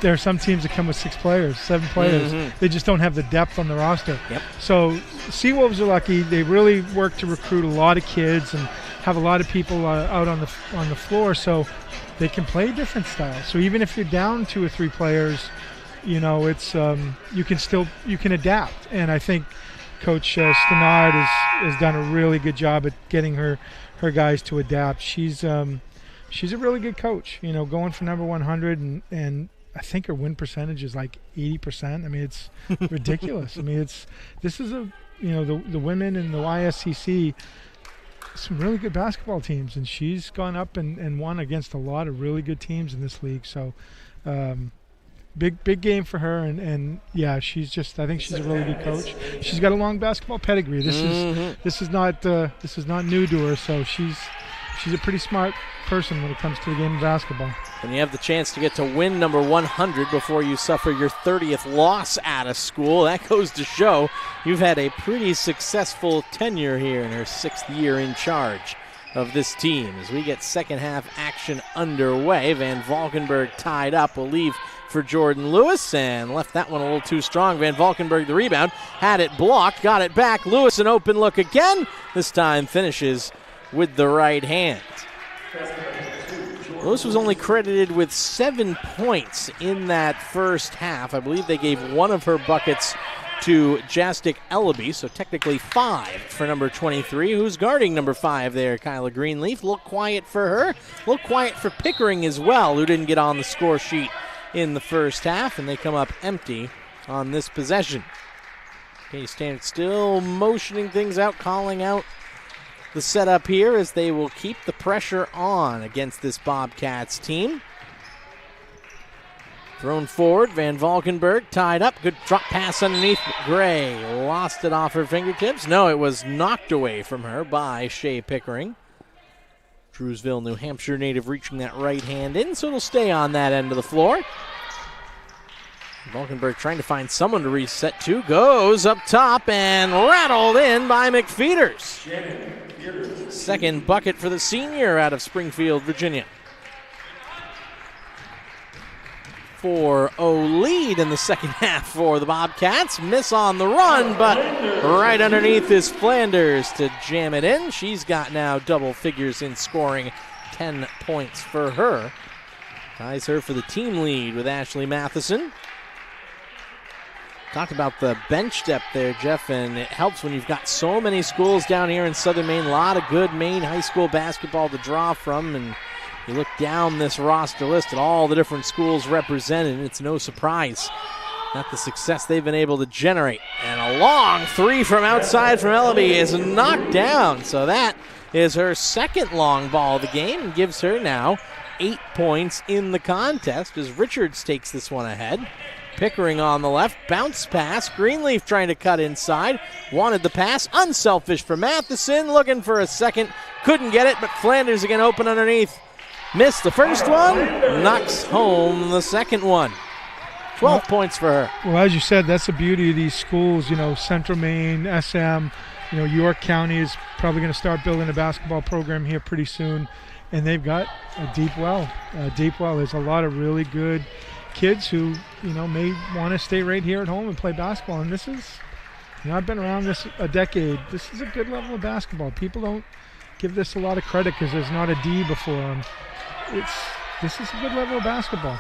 there are some teams that come with 6 players, 7 players. Mm-hmm. They just don't have the depth on the roster. Yep. So Seawolves are lucky. They really work to recruit a lot of kids and have a lot of people out on the floor, so they can play different styles. So even if you're down 2 or 3 players, it's you can adapt. And I think Coach Stannard has done a really good job at getting her guys to adapt. She's a really good coach. Going for number 100 and I think her win percentage is like 80%. I mean, it's ridiculous. I mean, this is the women in the YSCC, some really good basketball teams, and she's gone up and won against a lot of really good teams in this league. So, big game for her, and yeah, I think she's a really good coach. She's got a long basketball pedigree. This is not new to her. So she's a pretty smart person when it comes to the game of basketball. And you have the chance to get to win number 100 before you suffer your 30th loss out of school. That goes to show you've had a pretty successful tenure here in her 6th year in charge of this team. As we get second half action underway, Van Valkenburg tied up, will leave for Jordan Lewis, and left that one a little too strong. Van Valkenburg the rebound, had it blocked, got it back. Lewis an open look again, this time finishes with the right hand. Lewis was only credited with 7 points in that first half. I believe they gave one of her buckets to Jastic Ellaby, so technically 5 for number 23, who's guarding number 5 there, Kyla Greenleaf. A little quiet for her, a little quiet for Pickering as well, who didn't get on the score sheet in the first half, and they come up empty on this possession. Okay, Stannard still motioning things out, calling out the setup here as they will keep the pressure on against this Bobcats team. Thrown forward, Van Valkenburg tied up. Good drop pass underneath. Gray lost it off her fingertips. No, it was knocked away from her by Shea Pickering. Drewsville, New Hampshire native reaching that right hand in, so it'll stay on that end of the floor. Valkenburg trying to find someone to reset to. Goes up top and rattled in by McFeeters. Second bucket for the senior out of Springfield, Virginia. 4-0 lead in the second half for the Bobcats. Miss on the run, but right underneath is Flanders to jam it in. She's got now double figures in scoring, 10 points for her. Ties her for the team lead with Ashley Matheson. Talked about the bench depth there, Jeff, and it helps when you've got so many schools down here in Southern Maine. A lot of good Maine high school basketball to draw from, and you look down this roster list at all the different schools represented, and it's no surprise at the success they've been able to generate. And a long three from outside from Ellaby is knocked down, so that is her second long ball of the game and gives her now 8 points in the contest as Richards takes this one ahead. Pickering on the left, bounce pass. Greenleaf trying to cut inside. Wanted the pass, unselfish for Matheson. Looking for a second, couldn't get it, but Flanders again open underneath. Missed the first one, knocks home the second one. 12 points for her. Well, as you said, that's the beauty of these schools. Central Maine, SM, York County is probably going to start building a basketball program here pretty soon. And they've got a deep well. There's a lot of really good kids who, may want to stay right here at home and play basketball. And this is, I've been around this a decade. This is a good level of basketball. People don't give this a lot of credit because there's not a D before them. This is a good level of basketball.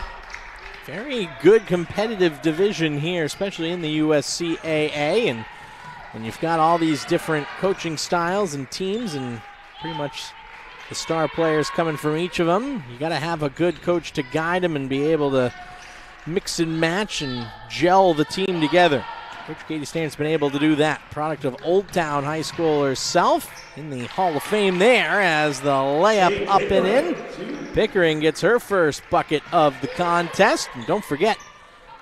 Very good competitive division here, especially in the USCAA. And when you've got all these different coaching styles and teams and pretty much the star players coming from each of them, you got to have a good coach to guide them and be able to mix and match and gel the team together. Coach Katie Stannard's been able to do that. Product of Old Town High School herself in the Hall of Fame there as the layup up and in. Pickering gets her first bucket of the contest. And don't forget,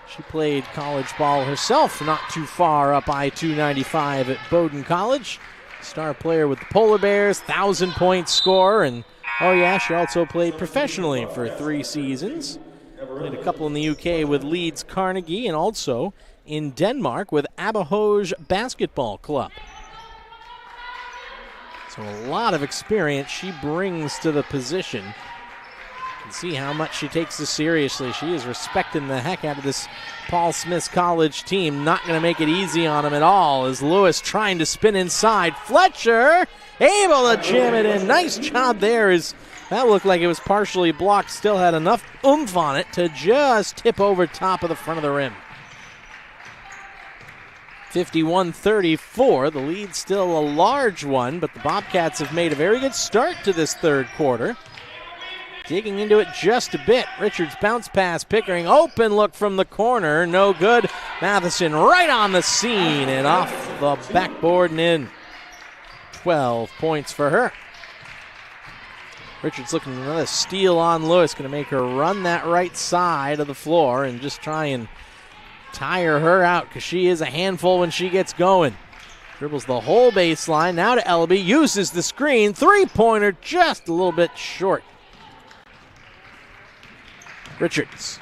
she played college ball herself not too far up I-295 at Bowdoin College. Star player with the Polar Bears, 1,000-point scorer. And, she also played professionally for 3 seasons. Played a couple in the UK with Leeds Carnegie and also in Denmark with Abahoj Basketball Club. So a lot of experience she brings to the position. You can see how much she takes this seriously. She is respecting the heck out of this Paul Smith's college team. Not going to make it easy on him at all as Lewis trying to spin inside. Fletcher able to jam it in. Nice job there. That looked like it was partially blocked. Still had enough oomph on it to just tip over top of the front of the rim. 51-34. The lead still a large one, but the Bobcats have made a very good start to this third quarter. Digging into it just a bit. Richards bounce pass. Pickering open look from the corner. No good. Matheson right on the scene and off the backboard and in. 12 points for her. Richards looking for another steal on Lewis. Going to make her run that right side of the floor and just try and tire her out because she is a handful when she gets going. Dribbles the whole baseline. Now to Elby. Uses the screen. Three-pointer just a little bit short. Richards.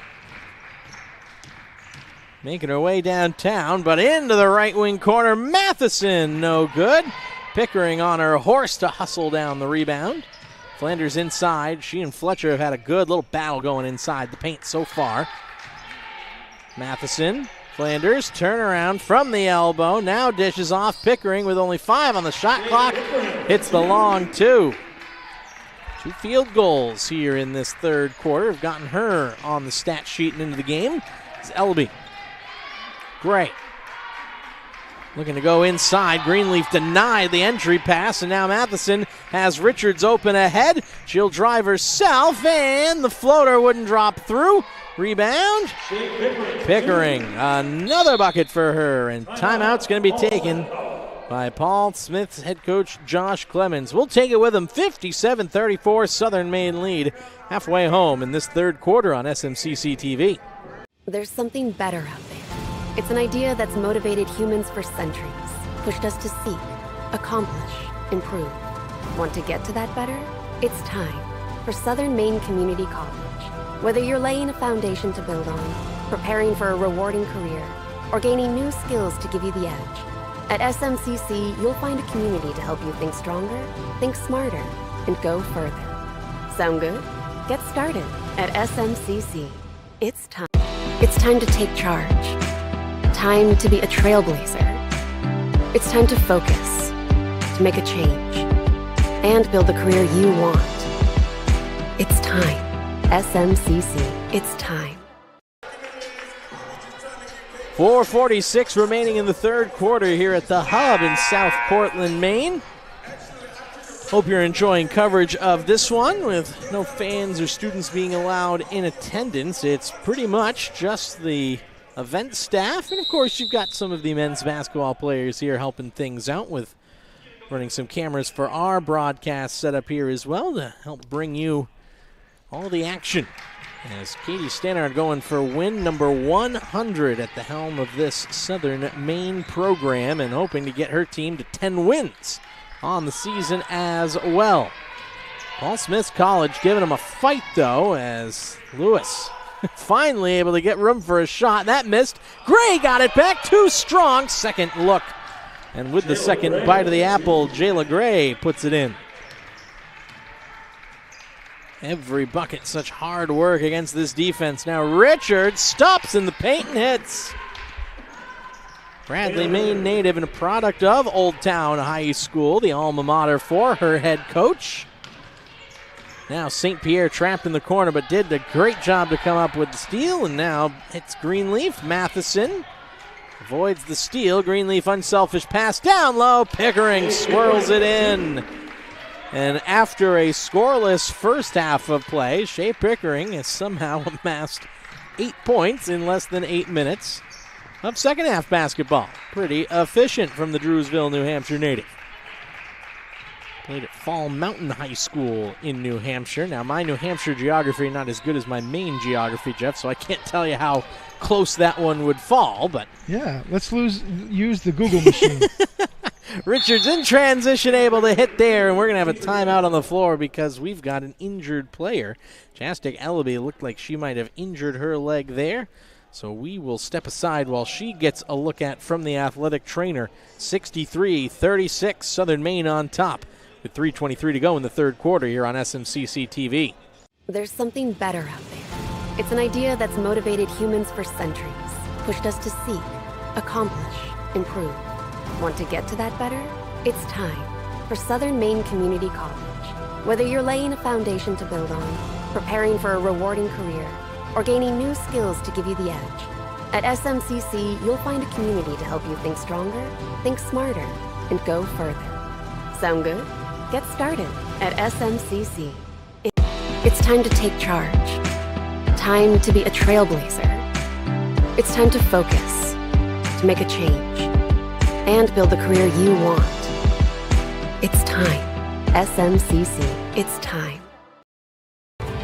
Making her way downtown, but into the right wing corner. Matheson, no good. Pickering on her horse to hustle down the rebound. Flanders inside. She and Fletcher have had a good little battle going inside the paint so far. Matheson, Flanders, turnaround from the elbow. Now dishes off. Pickering with only 5 on the shot clock. Hits the long 2. 2 field goals here in this third quarter have gotten her on the stat sheet and into the game. It's Elby. Gray. Looking to go inside. Greenleaf denied the entry pass, and now Matheson has Richards open ahead. She'll drive herself, and the floater wouldn't drop through. Rebound. Pickering. Another bucket for her, and timeout's going to be taken by Paul Smith's head coach, Josh Clemens. We'll take it with him. 57-34, Southern Maine lead. Halfway home in this third quarter on SMCC TV. There's something better out there. It's an idea that's motivated humans for centuries, pushed us to seek, accomplish, improve. Want to get to that better? It's time for Southern Maine Community College. Whether you're laying a foundation to build on, preparing for a rewarding career, or gaining new skills to give you the edge, at SMCC, you'll find a community to help you think stronger, think smarter, and go further. Sound good? Get started at SMCC. It's time. It's time to take charge. Time to be a trailblazer. It's time to focus, to make a change, and build the career you want. It's time. SMCC. It's time. 4:46 remaining in the third quarter here at the Hub in South Portland, Maine. Hope you're enjoying coverage of this one with no fans or students being allowed in attendance. It's pretty much just the event staff, and of course you've got some of the men's basketball players here helping things out with Running some cameras for our broadcast setup here as well to help bring you all the action. As Katie Stannard going for win number 100 at the helm of this Southern Maine program and hoping to get her team to 10 wins on the season as well. Paul Smith's College giving them a fight, though, as Lewis finally able to get room for a shot. That missed. Gray got it back. Too strong. Second look. And with the second bite of the apple, Jayla Gray puts it in. Every bucket, such hard work against this defense. Now Richards stops in the paint and hits. Bradley, Maine native and a product of Old Town High School, the alma mater for her head coach. Now St. Pierre trapped in the corner, but did a great job to come up with the steal, and now it's Greenleaf. Matheson avoids the steal. Greenleaf unselfish pass down low. Pickering swirls it in. And after a scoreless first half of play, Shea Pickering has somehow amassed 8 points in less than 8 minutes of second half basketball. Pretty efficient from the Drewsville, New Hampshire native. Played at Fall Mountain High School in New Hampshire. Now, my New Hampshire geography not as good as my Maine geography, Jeff, so I can't tell you how close that one would fall, but... Yeah, let's use the Google machine. Richards in transition, able to hit there, and we're going to have a timeout on the floor because we've got an injured player. Jastic Ellaby looked like she might have injured her leg there, so we will step aside while she gets a look at from the athletic trainer. 63-36, Southern Maine on top with 3:23 to go in the third quarter here on SMCC TV. There's something better out there. It's an idea that's motivated humans for centuries, pushed us to seek, accomplish, improve. Want to get to that better? It's time for Southern Maine Community College. Whether you're laying a foundation to build on, preparing for a rewarding career, or gaining new skills to give you the edge, at SMCC, you'll find a community to help you think stronger, think smarter, and go further. Sound good? Get started at SMCC. It's time to take charge. Time to be a trailblazer. It's time to focus, to make a change, and build the career you want. It's time. SMCC. It's time.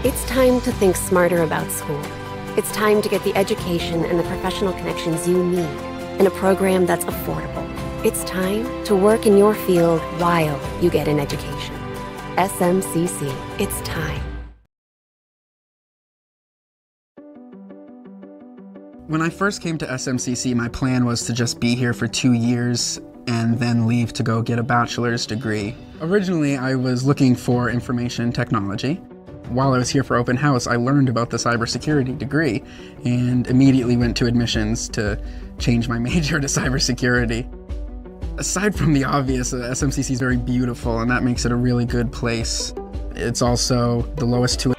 It's time to think smarter about school. It's time to get the education and the professional connections you need in a program that's affordable. It's time to work in your field while you get an education. SMCC. It's time. When I first came to SMCC, my plan was to just be here for 2 years and then leave to go get a bachelor's degree. Originally, I was looking for information technology. While I was here for open house, I learned about the cybersecurity degree and immediately went to admissions to change my major to cybersecurity. Aside from the obvious, SMCC is very beautiful, and that makes it a really good place. It's also the lowest tuition.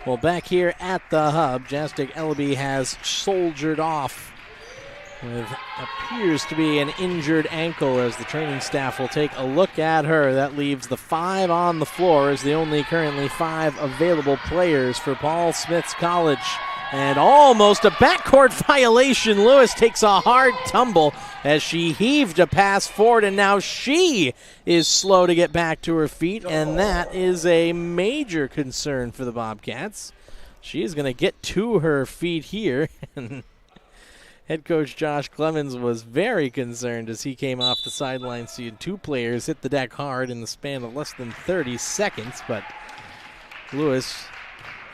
Well, back here at the hub, Jastic Ellaby has soldiered off with appears to be an injured ankle as the training staff will take a look at her. That leaves the 5 on the floor as the only currently 5 available players for Paul Smith's College. And almost a backcourt violation. Lewis takes a hard tumble as she heaved a pass forward, and now she is slow to get back to her feet, and that is a major concern for the Bobcats. She is going to get to her feet here, and head coach Josh Clemens was very concerned as he came off the sideline, seeing 2 players hit the deck hard in the span of less than 30 seconds, but Lewis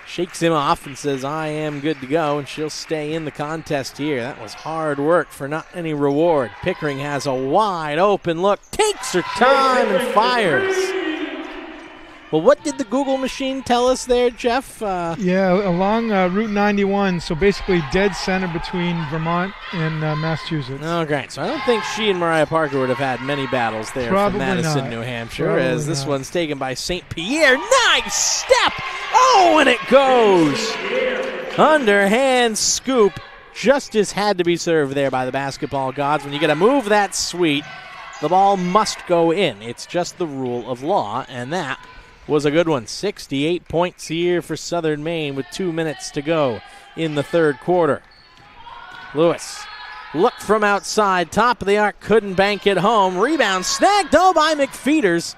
shakes him off and says, I am good to go, and she'll stay in the contest here. That was hard work for not any reward. Pickering has a wide open look, takes her time and fires. Well, what did the Google machine tell us there, Jeff? Yeah, along Route 91, so basically dead center between Vermont and Massachusetts. Oh, great. So I don't think she and Mariah Parker would have had many battles there Probably from Madison, not. New Hampshire, Probably as this not. one's taken by St. Pierre. Nice step! Oh, and it goes! Underhand scoop. Justice had to be served there by the basketball gods. When you get a move that sweet, the ball must go in. It's just the rule of law, and that was a good one. 68 points here for Southern Maine with 2 minutes to go in the third quarter. Lewis Look from outside, top of the arc, couldn't bank it home. Rebound snagged though by McFeeters.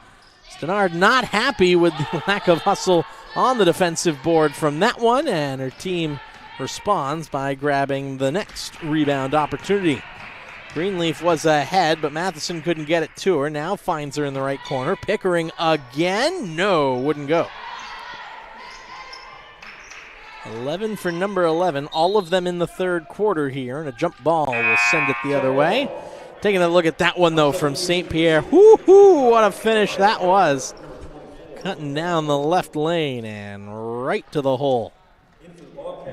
Stenard not happy with the lack of hustle on the defensive board from that one, and her team responds by grabbing the next rebound opportunity. Greenleaf was ahead, but Matheson couldn't get it to her. Now finds her in the right corner. Pickering again. No, wouldn't go. 11 for number 11, all of them in the third quarter here, and a jump ball will send it the other way. Taking a look at that one, though, from St. Pierre. Whoo-hoo, what a finish that was. Cutting down the left lane and right to the hole.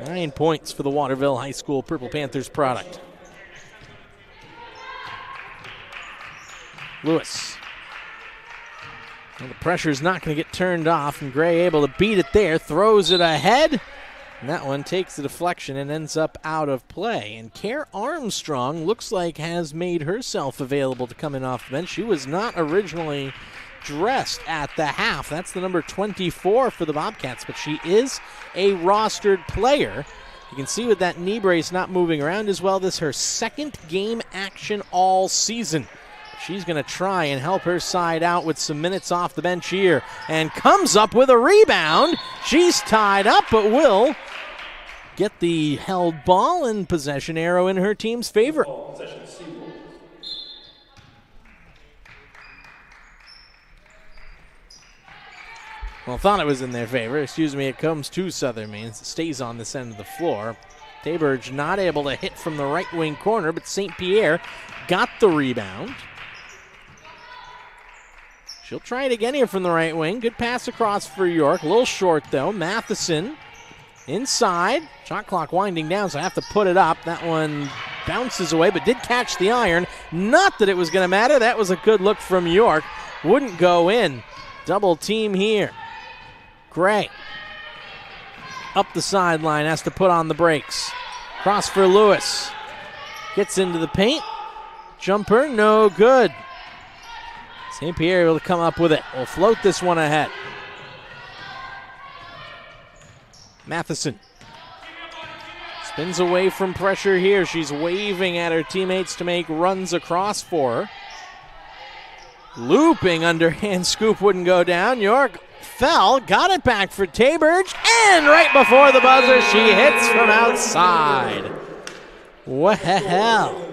9 points for the Waterville High School Purple Panthers product. Lewis. Well, the pressure's not going to get turned off, and Gray able to beat it there, throws it ahead. And that one takes the deflection and ends up out of play. And Care Armstrong looks like has made herself available to come in off the bench. She was not originally dressed at the half. That's the number 24 for the Bobcats, but she is a rostered player. You can see with that knee brace not moving around as well, this is her second game action all season. She's going to try and help her side out with some minutes off the bench here, and comes up with a rebound. She's tied up, but will get the held ball and possession arrow in her team's favor. Well, thought it was in their favor. Excuse me, it comes to Southern Maine. It stays on this end of the floor. Tayberge not able to hit from the right wing corner, but St. Pierre got the rebound. She'll try it again here from the right wing. Good pass across for York. A little short, though. Matheson inside. Shot clock winding down, so I have to put it up. That one bounces away, but did catch the iron. Not that it was going to matter. That was a good look from York. Wouldn't go in. Double team here. Gray. Up the sideline. Has to put on the brakes. Cross for Lewis. Gets into the paint. Jumper, no good. St. Pierre able to come up with it. We'll float this one ahead. Matheson spins away from pressure here. She's waving at her teammates to make runs across for her. Looping underhand scoop wouldn't go down. York fell, got it back for Tayberge, and right before the buzzer, she hits from outside. Well.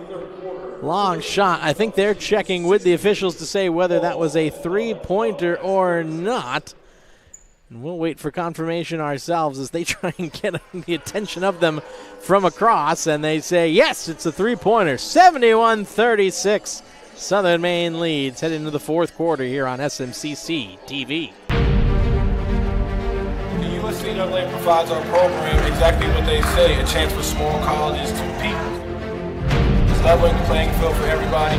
Long shot. I think they're checking with the officials to say whether that was a three-pointer or not. And we'll wait for confirmation ourselves as they try and get the attention of them from across. And they say, yes, it's a three-pointer. 71-36. Southern Maine leads. Head into the fourth quarter here on SMCC TV. The USCAA provides our program exactly what they say, a chance for small colleges to compete. Leveling the playing field for everybody.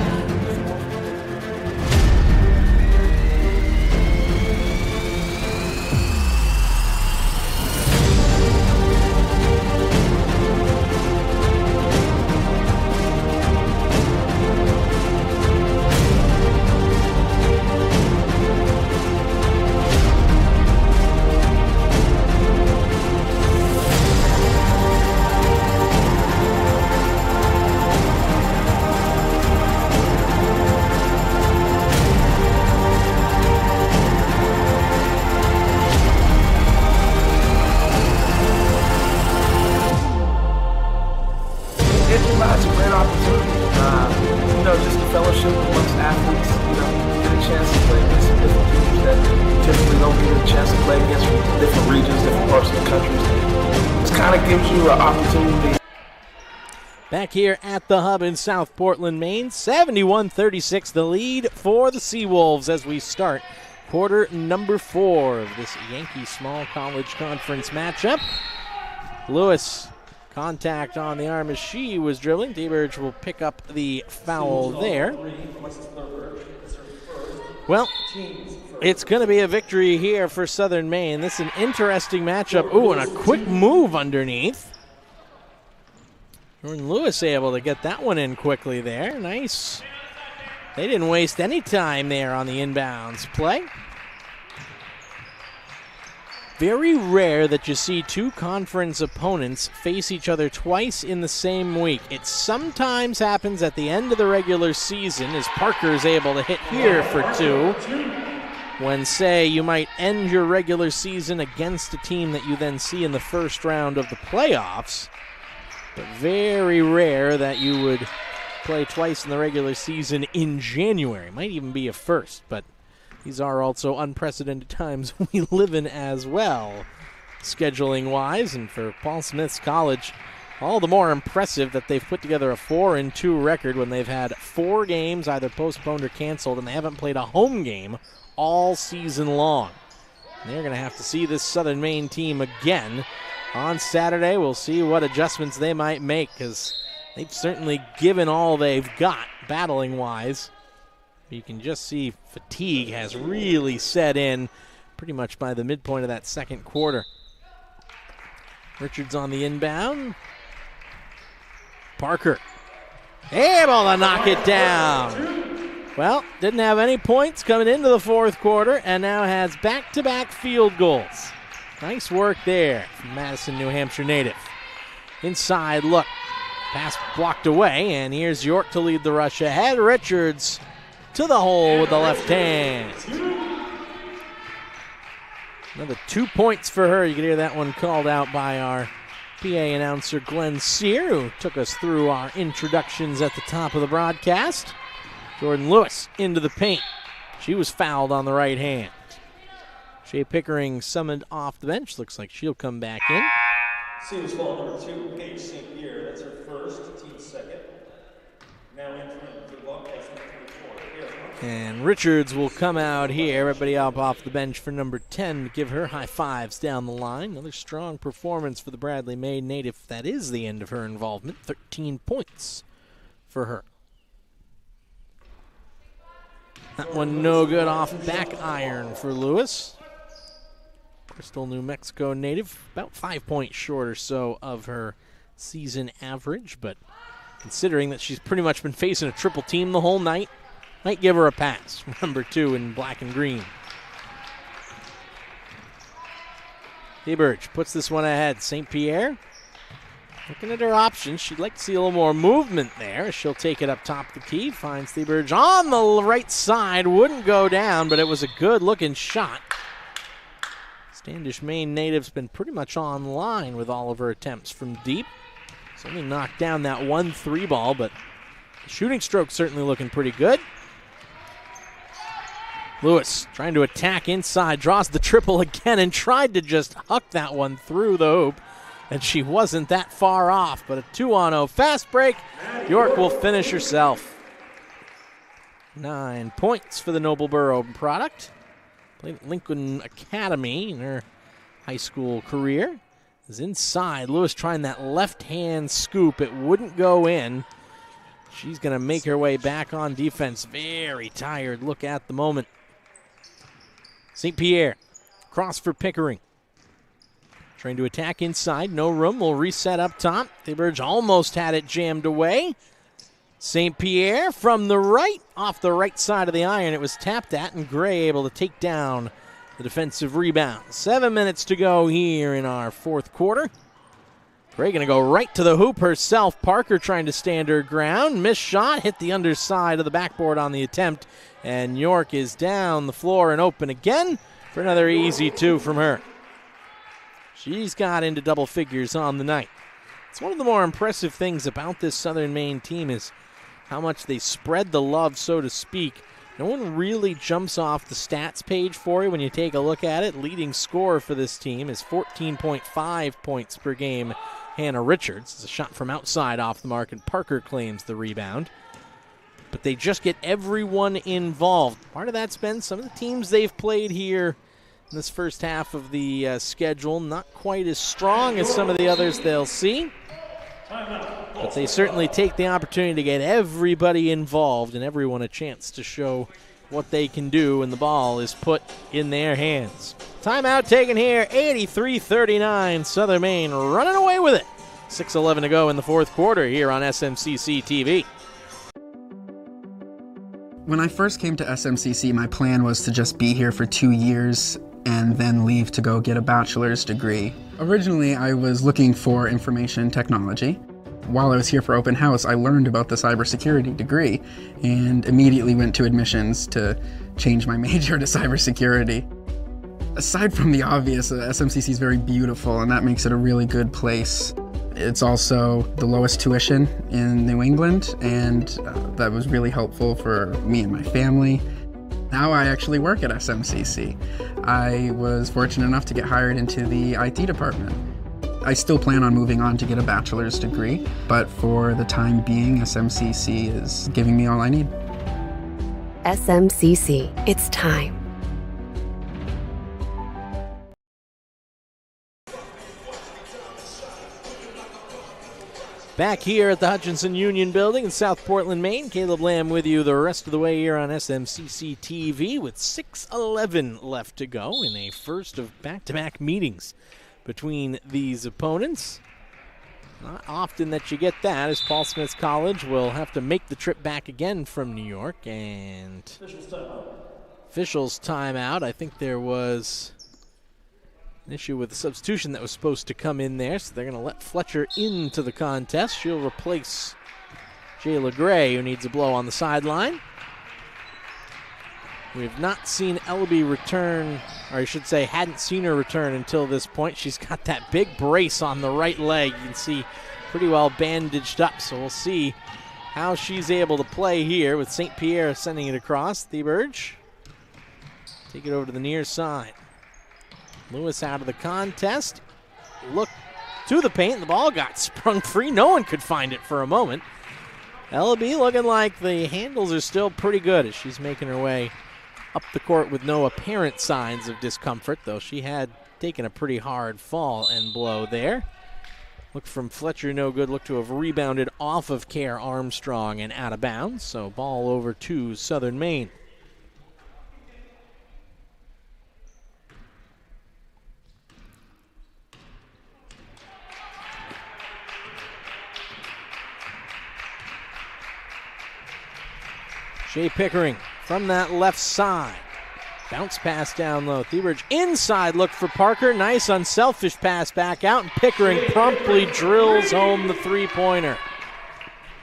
Back here at the Hub in South Portland, Maine, 71-36, the lead for the Seawolves as we start quarter number 4 of this Yankee Small College Conference matchup. Lewis, contact on the arm as she was dribbling. Tayberge will pick up the foul there. Well, it's going to be a victory here for Southern Maine. This is an interesting matchup. Ooh, and a quick move underneath. Jordan Lewis able to get that one in quickly there. Nice. They didn't waste any time there on the inbounds play. very rare that you see two conference opponents face each other twice in the same week. It sometimes happens at the end of the regular season as Parker is able to hit here for two. When, say, you might end your regular season against a team that you then see in the first round of the playoffs. But very rare that you would play twice in the regular season in January. Might even be a first, but these are also unprecedented times we live in as well, scheduling-wise. And for Paul Smith's College, all the more impressive that they've put together a 4-2 record when they've had 4 games either postponed or canceled, and they haven't played a home game all season long. And they're going to have to see this Southern Maine team again on Saturday. We'll see what adjustments they might make, because they've certainly given all they've got battling-wise. You can just see fatigue has really set in pretty much by the midpoint of that second quarter. Richards on the inbound. Parker able to knock it down. Well, didn't have any points coming into the fourth quarter and now has back-to-back field goals. Nice work there from Madison, New Hampshire native. Inside look. Pass blocked away, and here's York to lead the rush ahead. Richards to the hole with the left hand. Another 2 points for her. You can hear that one called out by our PA announcer, Glenn Sear, who took us through our introductions at the top of the broadcast. Jordan Lewis into the paint. She was fouled on the right hand. Shea Pickering summoned off the bench. Looks like she'll come back in. Seawolves foul number 2, Paige St. Pierre. That's her first, team's second. Now entering for the Bobcats, number 24. And Richards will come out here. Everybody up off the bench for number 10 to give her high fives down the line. Another strong performance for the Bradley Maine native. That is the end of her involvement. 13 points for her. That one no good off back iron for Lewis. Bristol, New Mexico native, about 5 points short or so of her season average, but considering that she's pretty much been facing a triple team the whole night, might give her a pass. Number 2 in black and green. Thieberge puts this one ahead. St. Pierre looking at her options. She'd like to see a little more movement there. She'll take it up top of the key. Finds Thieberge on the right side. Wouldn't go down, but it was a good-looking shot. Standish Maine native's been pretty much on line with all of her attempts from deep. She's only knocked down that 1-3 ball, but the shooting stroke certainly looking pretty good. Lewis trying to attack inside, draws the triple again and tried to just huck that one through the hoop, and she wasn't that far off, but a 2-on-0 fast break. York will finish herself. 9 points for the Nobleboro product. Played at Lincoln Academy in her high school career. Is inside. Lewis trying that left-hand scoop. It wouldn't go in. She's going to make her way back on defense. Very tired look at the moment. St. Pierre. Cross for Pickering. Trying to attack inside. No room. Will reset up top. Thieberge almost had it jammed away. St. Pierre from the right, off the right side of the iron. It was tapped at, and Gray able to take down the defensive rebound. 7 minutes to go here in our fourth quarter. Gray going to go right to the hoop herself. Parker trying to stand her ground. Missed shot, hit the underside of the backboard on the attempt, and York is down the floor and open again for another easy 2 from her. She's got into double figures on the night. It's one of the more impressive things about this Southern Maine team is how much they spread the love, so to speak. No one really jumps off the stats page for you when you take a look at it. Leading scorer for this team is 14.5 points per game. Hannah Richards. It's a shot from outside off the mark, and Parker claims the rebound. But they just get everyone involved. Part of that's been some of the teams they've played here in this first half of the schedule. Not quite as strong as some of the others they'll see. But they certainly take the opportunity to get everybody involved and everyone a chance to show what they can do when the ball is put in their hands. Timeout taken here, 83-39. Southern Maine running away with it. 6:11 to go in the fourth quarter here on SMCC TV. When I first came to SMCC, my plan was to just be here for 2 years and then leave to go get a bachelor's degree. Originally, I was looking for information technology. While I was here for open house, I learned about the cybersecurity degree and immediately went to admissions to change my major to cybersecurity. Aside from the obvious, SMCC is very beautiful, and that makes it a really good place. It's also the lowest tuition in New England, and that was really helpful for me and my family. Now I actually work at SMCC. I was fortunate enough to get hired into the IT department. I still plan on moving on to get a bachelor's degree, but for the time being, SMCC is giving me all I need. SMCC, it's time. Back here at the Hutchinson Union Building in South Portland, Maine, Caleb Lamb with you the rest of the way here on SMCC TV with 6:11 left to go in a first of back-to-back meetings between these opponents. Not often that you get that, as Paul Smith's College will have to make the trip back again from New York. And officials timeout. I think there was an issue with the substitution that was supposed to come in there, so they're going to let Fletcher into the contest. She'll replace Jayla Gray, who needs a blow on the sideline. We've not seen Ellaby return, or I should say hadn't seen her return until this point. She's got that big brace on the right leg. You can see pretty well bandaged up, so we'll see how she's able to play here with St. Pierre sending it across. Theberge take it over to the near side. Lewis out of the contest. Look to the paint. The ball got sprung free. No one could find it for a moment. Ellaby looking like the handles are still pretty good as she's making her way up the court with no apparent signs of discomfort, though she had taken a pretty hard fall and blow there. Look from Fletcher, no good. Look to have rebounded off of Care Armstrong and out of bounds. So ball over to Southern Maine. Shea Pickering from that left side. Bounce pass down low. Theberge inside, look for Parker. Nice unselfish pass back out, and Pickering promptly drills home the three-pointer.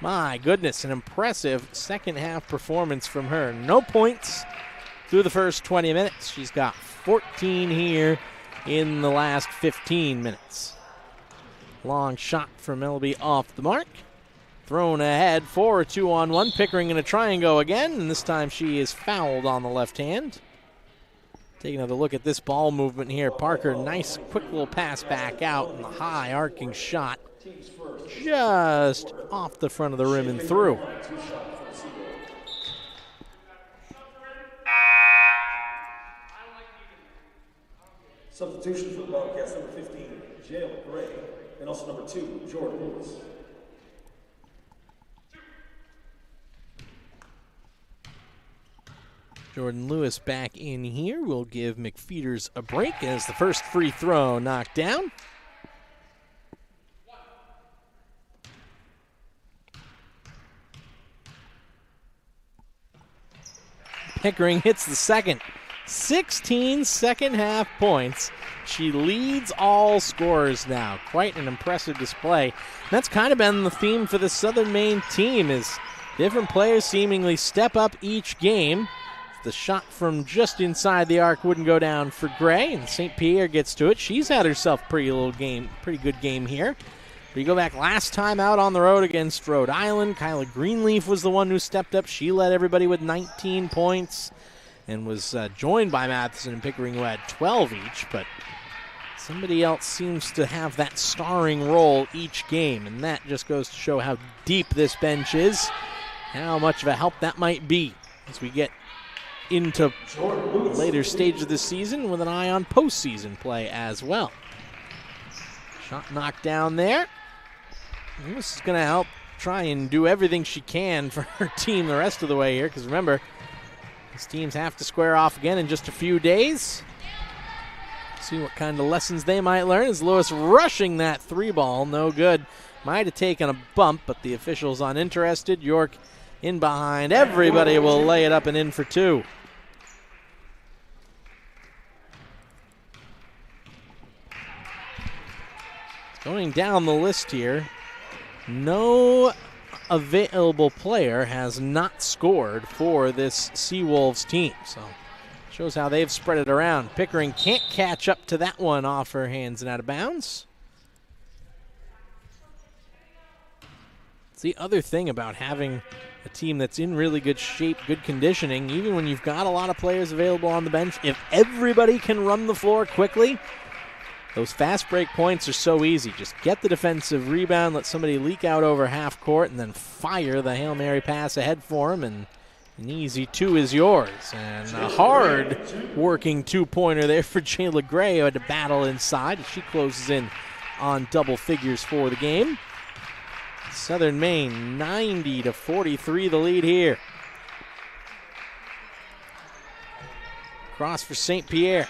My goodness, an impressive second half performance from her. No points through the first 20 minutes. She's got 14 here in the last 15 minutes. Long shot from Ellaby off the mark. Thrown ahead for a 2-on-1. Pickering going to try and go again, and this time she is fouled on the left hand. Take another look at this ball movement here. Parker, nice quick little pass back out, and the high arcing shot just off the front of the rim and through. Substitution for the Bobcats, number 15, Jayla Gray, and also number 2, Jordan Lewis. Jordan Lewis back in here will give McFeeters a break as the first free throw knocked down. Pickering hits the second. 16 second half points. She leads all scorers now. Quite an impressive display. That's kind of been the theme for the Southern Maine team, is different players seemingly step up each game. The shot from just inside the arc wouldn't go down for Gray, and St. Pierre gets to it. She's had herself a pretty good game here. But you go back last time out on the road against Rhode Island, Kyla Greenleaf was the one who stepped up. She led everybody with 19 points and was joined by Matheson and Pickering, who had 12 each. But somebody else seems to have that starring role each game, and that just goes to show how deep this bench is, how much of a help that might be as we get into later stage of the season with an eye on postseason play as well. Shot knocked down there. This is going to help try and do everything she can for her team the rest of the way here, because remember, these teams have to square off again in just a few days. See what kind of lessons they might learn as Lewis rushing that three ball. No good. Might have taken a bump, but the officials uninterested. York in behind. Everybody will lay it up and in for two. Going down the list here, no available player has not scored for this Seawolves team. So shows how they've spread it around. Pickering can't catch up to that one off her hands and out of bounds. It's the other thing about having a team that's in really good shape, good conditioning, even when you've got a lot of players available on the bench, if everybody can run the floor quickly, those fast break points are so easy. Just get the defensive rebound, let somebody leak out over half court, and then fire the Hail Mary pass ahead for them, and an easy two is yours. And a hard working two-pointer there for Jayla Gray, who had to battle inside. She closes in on double figures for the game. Southern Maine 90-43 the lead here. Cross for St. Pierre.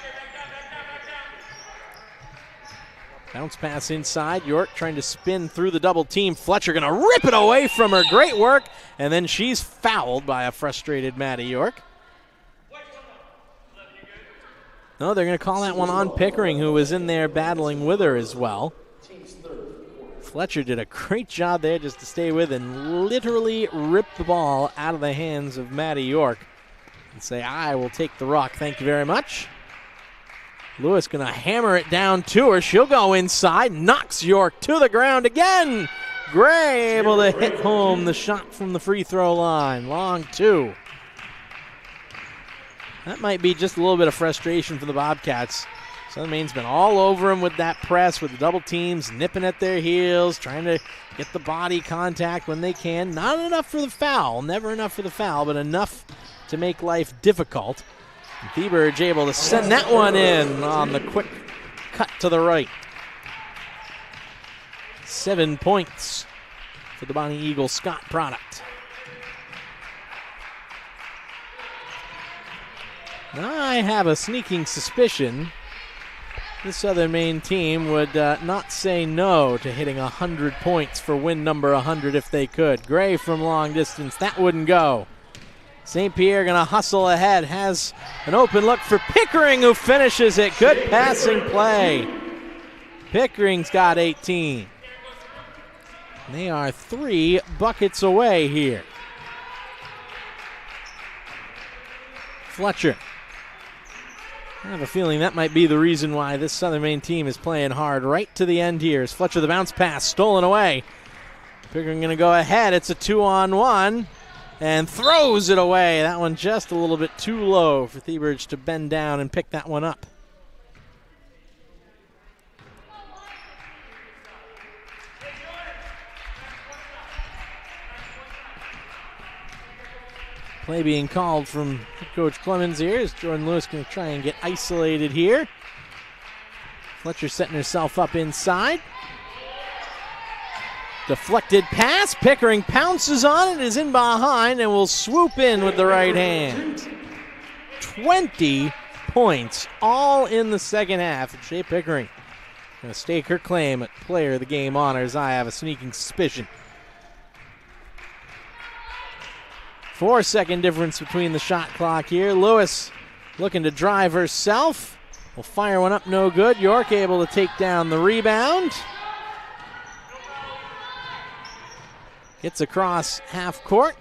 Bounce pass inside. York trying to spin through the double team. Fletcher going to rip it away from her. Great work. And then she's fouled by a frustrated Maddie York. No, they're going to call that one on Pickering, who was in there battling with her as well. Fletcher did a great job there just to stay with and literally rip the ball out of the hands of Maddie York and say, I will take the rock, thank you very much. Lewis going to hammer it down to her. She'll go inside, knocks York to the ground again. Gray able to hit home the shot from the free throw line. Long two. That might be just a little bit of frustration for the Bobcats. Southern Maine's been all over them with that press, with the double teams, nipping at their heels, trying to get the body contact when they can. Not enough for the foul, never enough for the foul, but enough to make life difficult. And Thieberge able to send that one in on the quick cut to the right. 7 points for the Bonnie Eagle Scott product. I have a sneaking suspicion the Southern Maine team would not say no to hitting 100 points for win number 100 if they could. Gray from long distance, that wouldn't go. St. Pierre going to hustle ahead, has an open look for Pickering, who finishes it. Good passing play. Pickering's got 18. They are 3 buckets away here. Fletcher. I have a feeling that might be the reason why this Southern Maine team is playing hard right to the end here. As Fletcher, the bounce pass, stolen away. Pickering going to go ahead. It's a 2-on-1 and throws it away. That one just a little bit too low for Thieberge to bend down and pick that one up. Play being called from Coach Clemens here as Jordan Lewis going to try and get isolated here. Fletcher setting herself up inside. Deflected pass. Pickering pounces on it, is in behind, and will swoop in with the right hand. 20 points, all in the second half. And Shea Pickering going to stake her claim at player of the game honors. I have a sneaking suspicion. 4-second difference between the shot clock here. Lewis looking to drive herself. Will fire one up, no good. York able to take down the rebound. Gets across half court.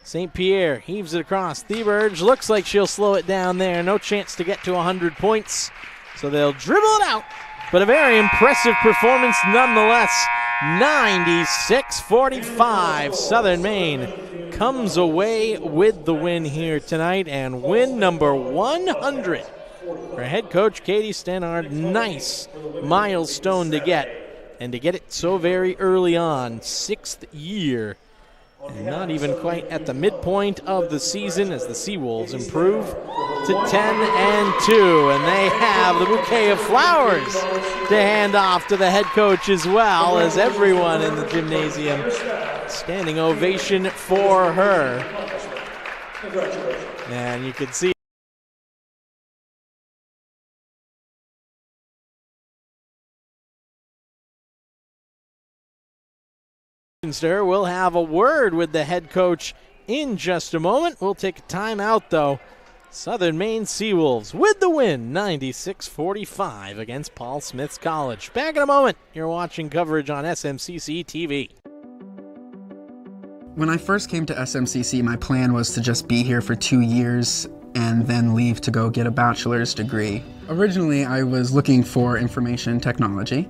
St. Pierre heaves it across. Thieberge looks like she'll slow it down there. No chance to get to 100 points. So they'll dribble it out. But a very impressive performance nonetheless. 96-45. Southern Maine comes away with the win here tonight, and win number 100 for head coach Katie Stannard. Nice milestone to get, and to get it so very early on. 6th year, and not even quite at the midpoint of the season as the Seawolves improve to 10-2, and they have the bouquet of flowers to hand off to the head coach as well, as everyone in the gymnasium standing ovation for her. And you can see we'll have a word with the head coach in just a moment. We'll take a timeout though. Southern Maine Seawolves with the win, 96-45 against Paul Smith's College. Back in a moment. You're watching coverage on SMCC TV. When I first came to SMCC, my plan was to just be here for 2 years and then leave to go get a bachelor's degree. Originally, I was looking for information technology.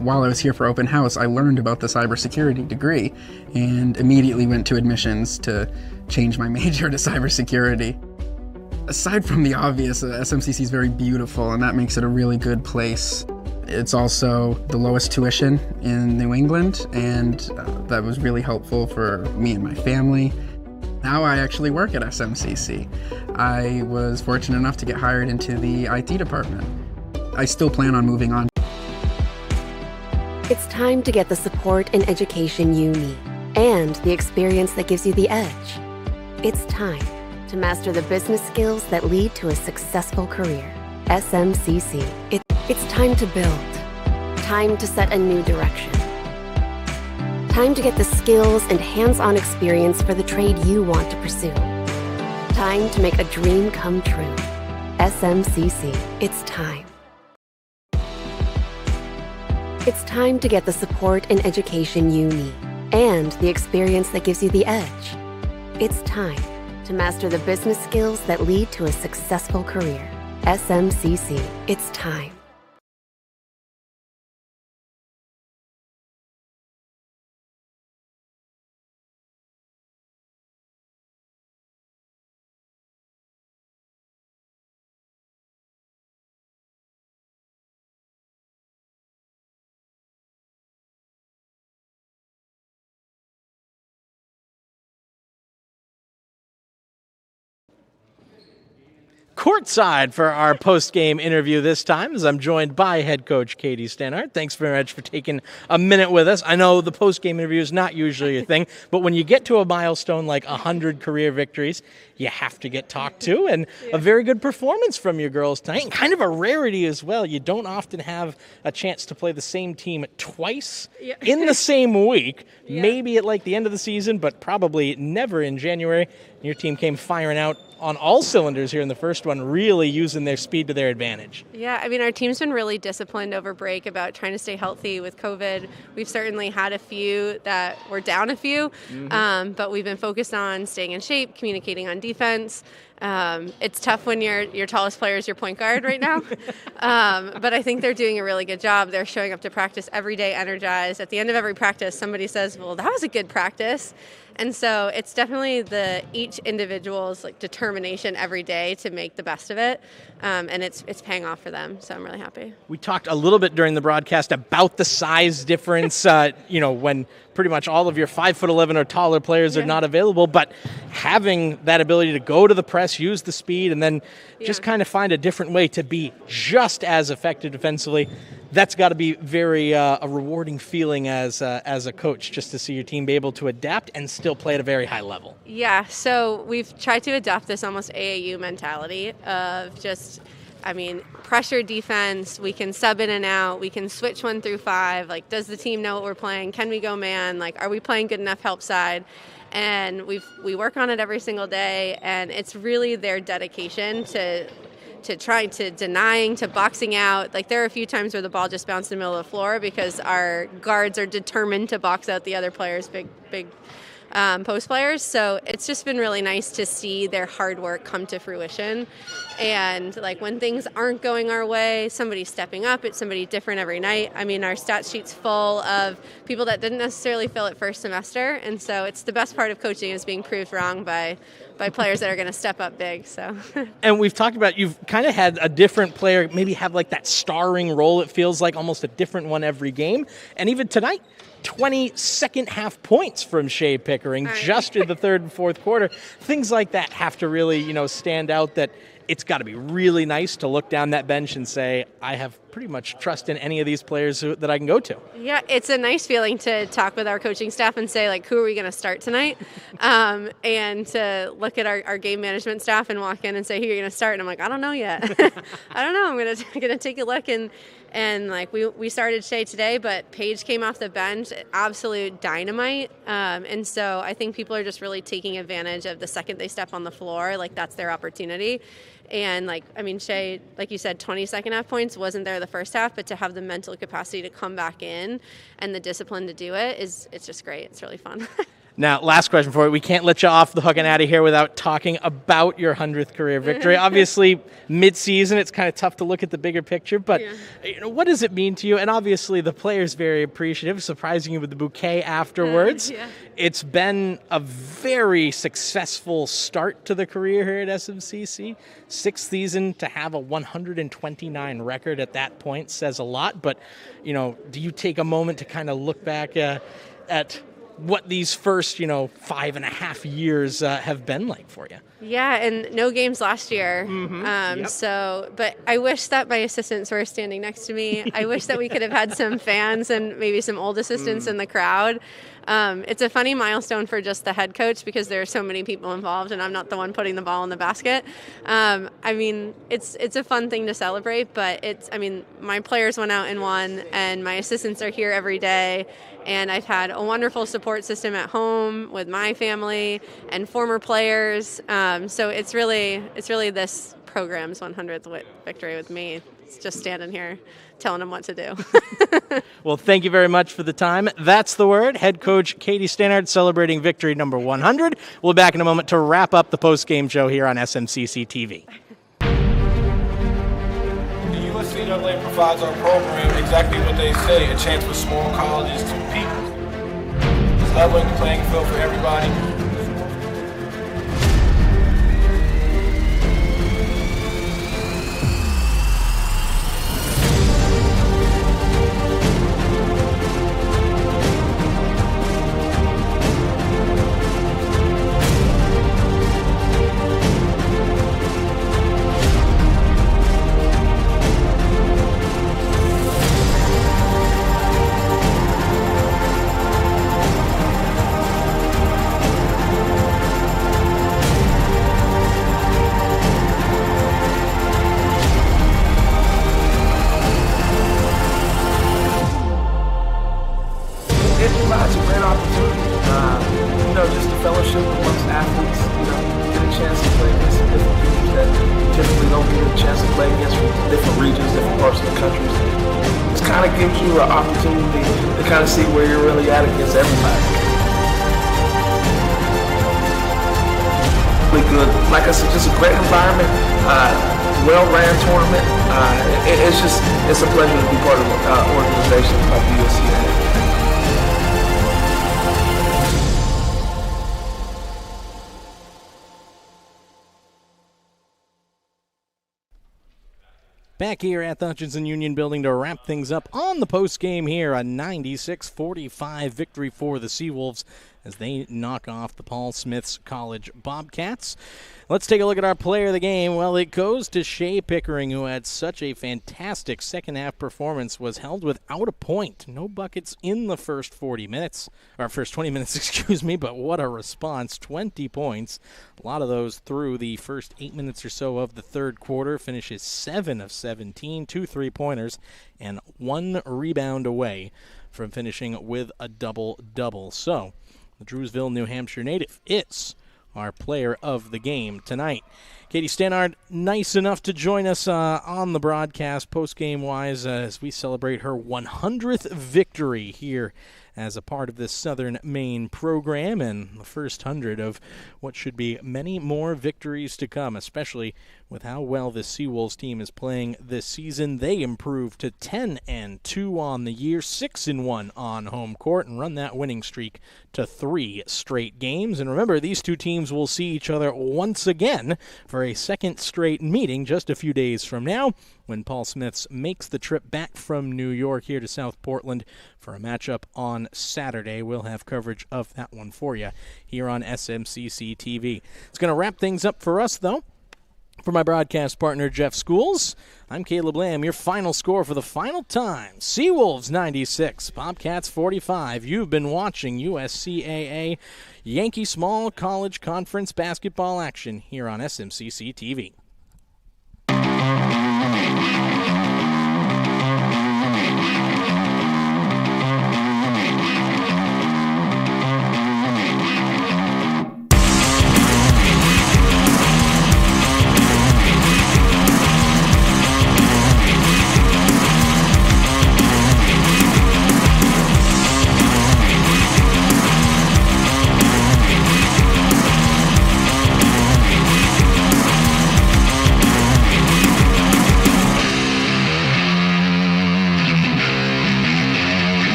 While I was here for open house, I learned about the cybersecurity degree and immediately went to admissions to change my major to cybersecurity. Aside from the obvious, SMCC is very beautiful, and that makes it a really good place. It's also the lowest tuition in New England, and that was really helpful for me and my family. Now I actually work at SMCC. I was fortunate enough to get hired into the IT department. I still plan on moving on. It's time to get the support and education you need and the experience that gives you the edge. It's time to master the business skills that lead to a successful career. SMCC. It's time to build. Time to set a new direction. Time to get the skills and hands-on experience for the trade you want to pursue. Time to make a dream come true. SMCC. It's time. It's time to get the support and education you need and the experience that gives you the edge. It's time to master the business skills that lead to a successful career. SMCC. It's time. Courtside for our post-game interview this time, as I'm joined by head coach Katie Stanhart. Thanks very much for taking a minute with us. I know the post-game interview is not usually your thing, but when you get to a milestone like 100 career victories, you have to get talked to, and a very good performance from your girls tonight, and kind of a rarity as well. You don't often have a chance to play the same team twice in the same week, maybe at like the end of the season, but probably never in January. Your team came firing out on all cylinders here in the first one, really using their speed to their advantage. Yeah, I mean, our team's been really disciplined over break about trying to stay healthy with COVID. We've certainly had a few that were down a few, but we've been focused on staying in shape, communicating on defense. It's tough when your tallest player is your point guard right now, but I think they're doing a really good job. They're showing up to practice every day energized. At the end of every practice, somebody says, well, that was a good practice. And so it's definitely each individual's determination every day to make the best of it, and it's paying off for them. So I'm really happy. We talked a little bit during the broadcast about the size difference. When pretty much all of your 5'11" or taller players are not available, but having that ability to go to the press, use the speed, and then just kind of find a different way to be just as effective defensively. That's got to be very a rewarding feeling as a coach, just to see your team be able to adapt and still play at a very high level. Yeah, so we've tried to adopt this almost AAU mentality of just, pressure defense. We can sub in and out. We can switch 1 through 5. Does the team know what we're playing? Can we go man? Are we playing good enough help side? And we work on it every single day, and it's really their dedication to trying to denying, to boxing out. There are a few times where the ball just bounced in the middle of the floor because our guards are determined to box out the other players, big post players. So it's just been really nice to see their hard work come to fruition. And when things aren't going our way, somebody's stepping up. It's somebody different every night. Our stat sheet's full of people that didn't necessarily fill it first semester. And so it's the best part of coaching is being proved wrong by players that are going to step up big. So, and we've talked about you've kind of had a different player maybe have that starring role. It feels like almost a different one every game. And even tonight, 20 second half points from Shea Pickering just in the third and fourth quarter. Things like that have to really, stand out, that it's got to be really nice to look down that bench and say, I have pretty much trust in any of these players that I can go to. Yeah, it's a nice feeling to talk with our coaching staff and say, like, who are we going to start tonight? And to look at our game management staff and walk in and say, who are you going to start? And I'm like, I don't know yet. I don't know. I'm going to take a look. And like, we started Shea today, but Paige came off the bench, absolute dynamite. And so I think people are just really taking advantage of the second they step on the floor. Like, that's their opportunity. And, like, I mean, Shea, like you said, 20 second half points, wasn't there the first half, but to have the mental capacity to come back in and the discipline to do it's just great. It's really fun. Now, last question for you. We can't let you off the hook and out of here without talking about your 100th career victory. Obviously, mid-season, it's kind of tough to look at the bigger picture, but what does it mean to you? And obviously, the player's very appreciative, surprising you with the bouquet afterwards. It's been a very successful start to the career here at SMCC. Sixth season to have a 129 record at that point says a lot, but, do you take a moment to kind of look back at what these first, 5.5 years have been like for you? Yeah, and no games last year. So, but I wish that my assistants were standing next to me. I wish that we could have had some fans and maybe some old assistants in the crowd. It's a funny milestone for just the head coach because there are so many people involved and I'm not the one putting the ball in the basket. I mean, it's a fun thing to celebrate, but my players went out and won and my assistants are here every day. And I've had a wonderful support system at home with my family and former players. So it's really this program's 100th victory with me. It's just standing here telling them what to do. Well, thank you very much for the time. That's the word. Head coach Katie Stannard celebrating victory number 100. We'll be back in a moment to wrap up the post-game show here on SMCC TV. USC provides our program exactly what they say, a chance for small colleges to compete. It's leveling the playing field for everybody. Just a fellowship amongst athletes, get a chance to play against some different teams that typically don't get a chance to play against from different regions, different parts of the country. This kind of gives you an opportunity to kind of see where you're really at against everybody. Really good. Like I said, just a great environment, well-ran tournament. It's a pleasure to be part of an organization like USC. Back here at the Hutchinson Union Building to wrap things up on the postgame here, a 96-45 victory for the Seawolves as they knock off the Paul Smith's College Bobcats. Let's take a look at our player of the game. Well, it goes to Shea Pickering, who had such a fantastic second-half performance, was held without a point. No buckets in the first 20 minutes, but what a response. 20 points. A lot of those through the first 8 minutes or so of the third quarter. Finishes 7 of 17, 2 3-pointers, and 1 rebound away from finishing with a double-double. So, the Drewsville, New Hampshire native is our player of the game tonight. Katie Stannard, nice enough to join us on the broadcast post-game-wise as we celebrate her 100th victory here as a part of this Southern Maine program and the first 100 of what should be many more victories to come, especially with how well the Seawolves team is playing this season. They improved to 10-2 on the year, 6-1 on home court, and run that winning streak to 3 straight games. And remember, these two teams will see each other once again for a second straight meeting just a few days from now when Paul Smiths makes the trip back from New York here to South Portland for a matchup on Saturday. We'll have coverage of that one for you here on SMCC TV. It's going to wrap things up for us, though. For my broadcast partner, Jeff Schools, I'm Caleb Lamb. Your final score for the final time, Seawolves 96, Bobcats 45. You've been watching USCAA Yankee Small College Conference basketball action here on SMCC TV.